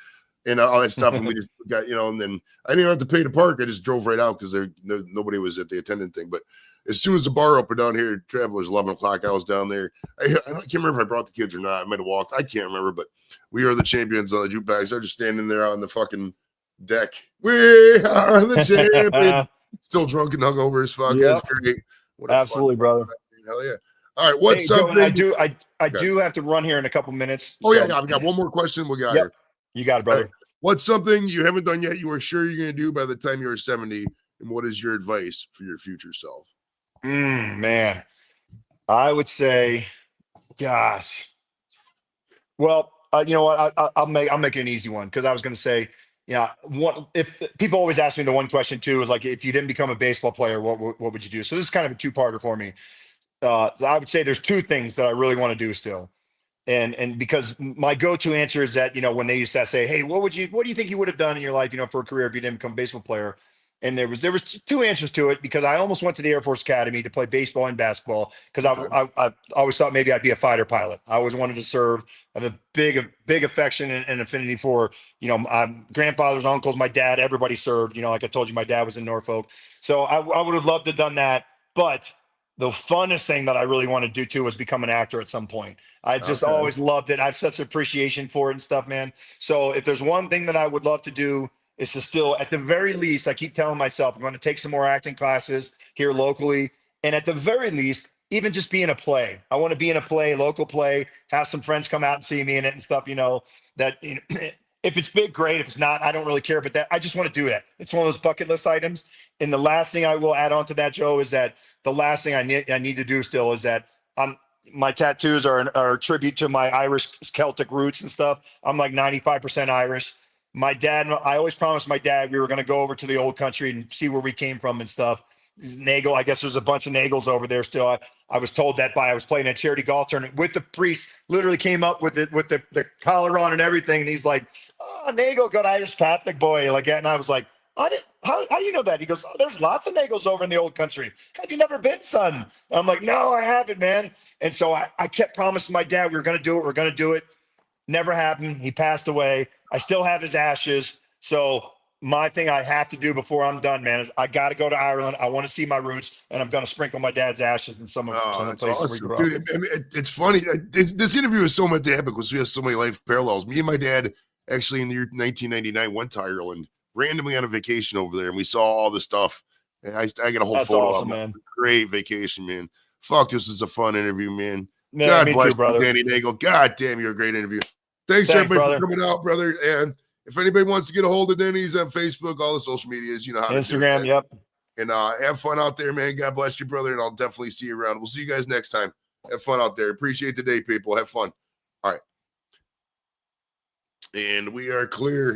and all that stuff. And we just got, and then I didn't even have to pay to park. I just drove right out because nobody was at the attendant thing. But as soon as the bar opened down here, Travelers, 11 o'clock, I was down there. I can't remember if I brought the kids or not. I might have walked. I can't remember, but We Are the Champions on the jukebox. They're just standing there on the fucking deck. We are the champions. Still drunk and hungover as fuck. Yep. It's great. What absolutely, brother. Hell yeah. All right. What's something? Joe, I do have to run here in a couple minutes. Oh, yeah. We got one more question. We got here. You got it, brother. Right. What's something you haven't done yet you are sure you're going to do by the time you're 70? And what is your advice for your future self? Man, I would say, gosh. Well, you know what? I'll make it an easy one because I was going to say, if people always ask me the one question too is like, if you didn't become a baseball player, what would you do? So this is kind of a two-parter for me. I would say there's two things that I really want to do still. And because my go-to answer is that, when they used to say, hey, what do you think you would have done in your life, for a career if you didn't become a baseball player? And there was two answers to it because I almost went to the Air Force Academy to play baseball and basketball because I always thought maybe I'd be a fighter pilot. I always wanted to serve. I have a big affection and affinity for, my grandfathers, uncles, my dad, everybody served. Like I told you, my dad was in Norfolk. So I would have loved to have done that. But the funnest thing that I really want to do too was become an actor at some point. I just always loved it. I have such appreciation for it and stuff, man. So if there's one thing that I would love to do is to still, at the very least, I keep telling myself I'm going to take some more acting classes here locally. And at the very least, even just be in a play. I want to be in a play, local play, have some friends come out and see me in it and stuff, that if it's big, great. If it's not, I don't really care. But that I just want to do that. It's one of those bucket list items. And the last thing I will add on to that, Joe, is that the last thing I need to do still is that my tattoos are a tribute to my Irish Celtic roots and stuff. I'm like 95% Irish. My dad, I always promised my dad we were going to go over to the old country and see where we came from and stuff. Nagle, I guess there's a bunch of Nagles over there still. I was told that I was playing a charity golf tournament with the priest, literally came up with it with the collar on and everything. And he's like, oh, Nagle, good Irish Catholic boy, like that. And I was like, how do you know that? He goes, oh, there's lots of Nagles over in the old country. Have you never been, son? I'm like, no, I haven't, man. And so I kept promising my dad we were going to do it. We're going to do it. Never happened. He passed away. I still have his ashes. So my thing I have to do before I'm done, man, is I got to go to Ireland. I want to see my roots, and I'm going to sprinkle my dad's ashes in some of the places awesome. we grew up. Dude, I mean, it's funny. This interview is so much to have because we have so many life parallels. Me and my dad actually in the year 1999 went to Ireland randomly on a vacation over there, and we saw all the stuff. And I got a whole photo awesome, of man. Great vacation, man. Fuck, this is a fun interview, man. Yeah, God me bless too, brother. you, Denny Neagle. God damn, you're a great interview. Thanks everybody brother. for coming out, brother. And if anybody wants to get a hold of Denny, he's on Facebook, all the social medias, you know how Instagram, to do it. Yep. And have fun out there, man. God bless you, brother. And I'll definitely see you around. We'll see you guys next time. Have fun out there. Appreciate the day, people. Have fun. All right. And we are clear.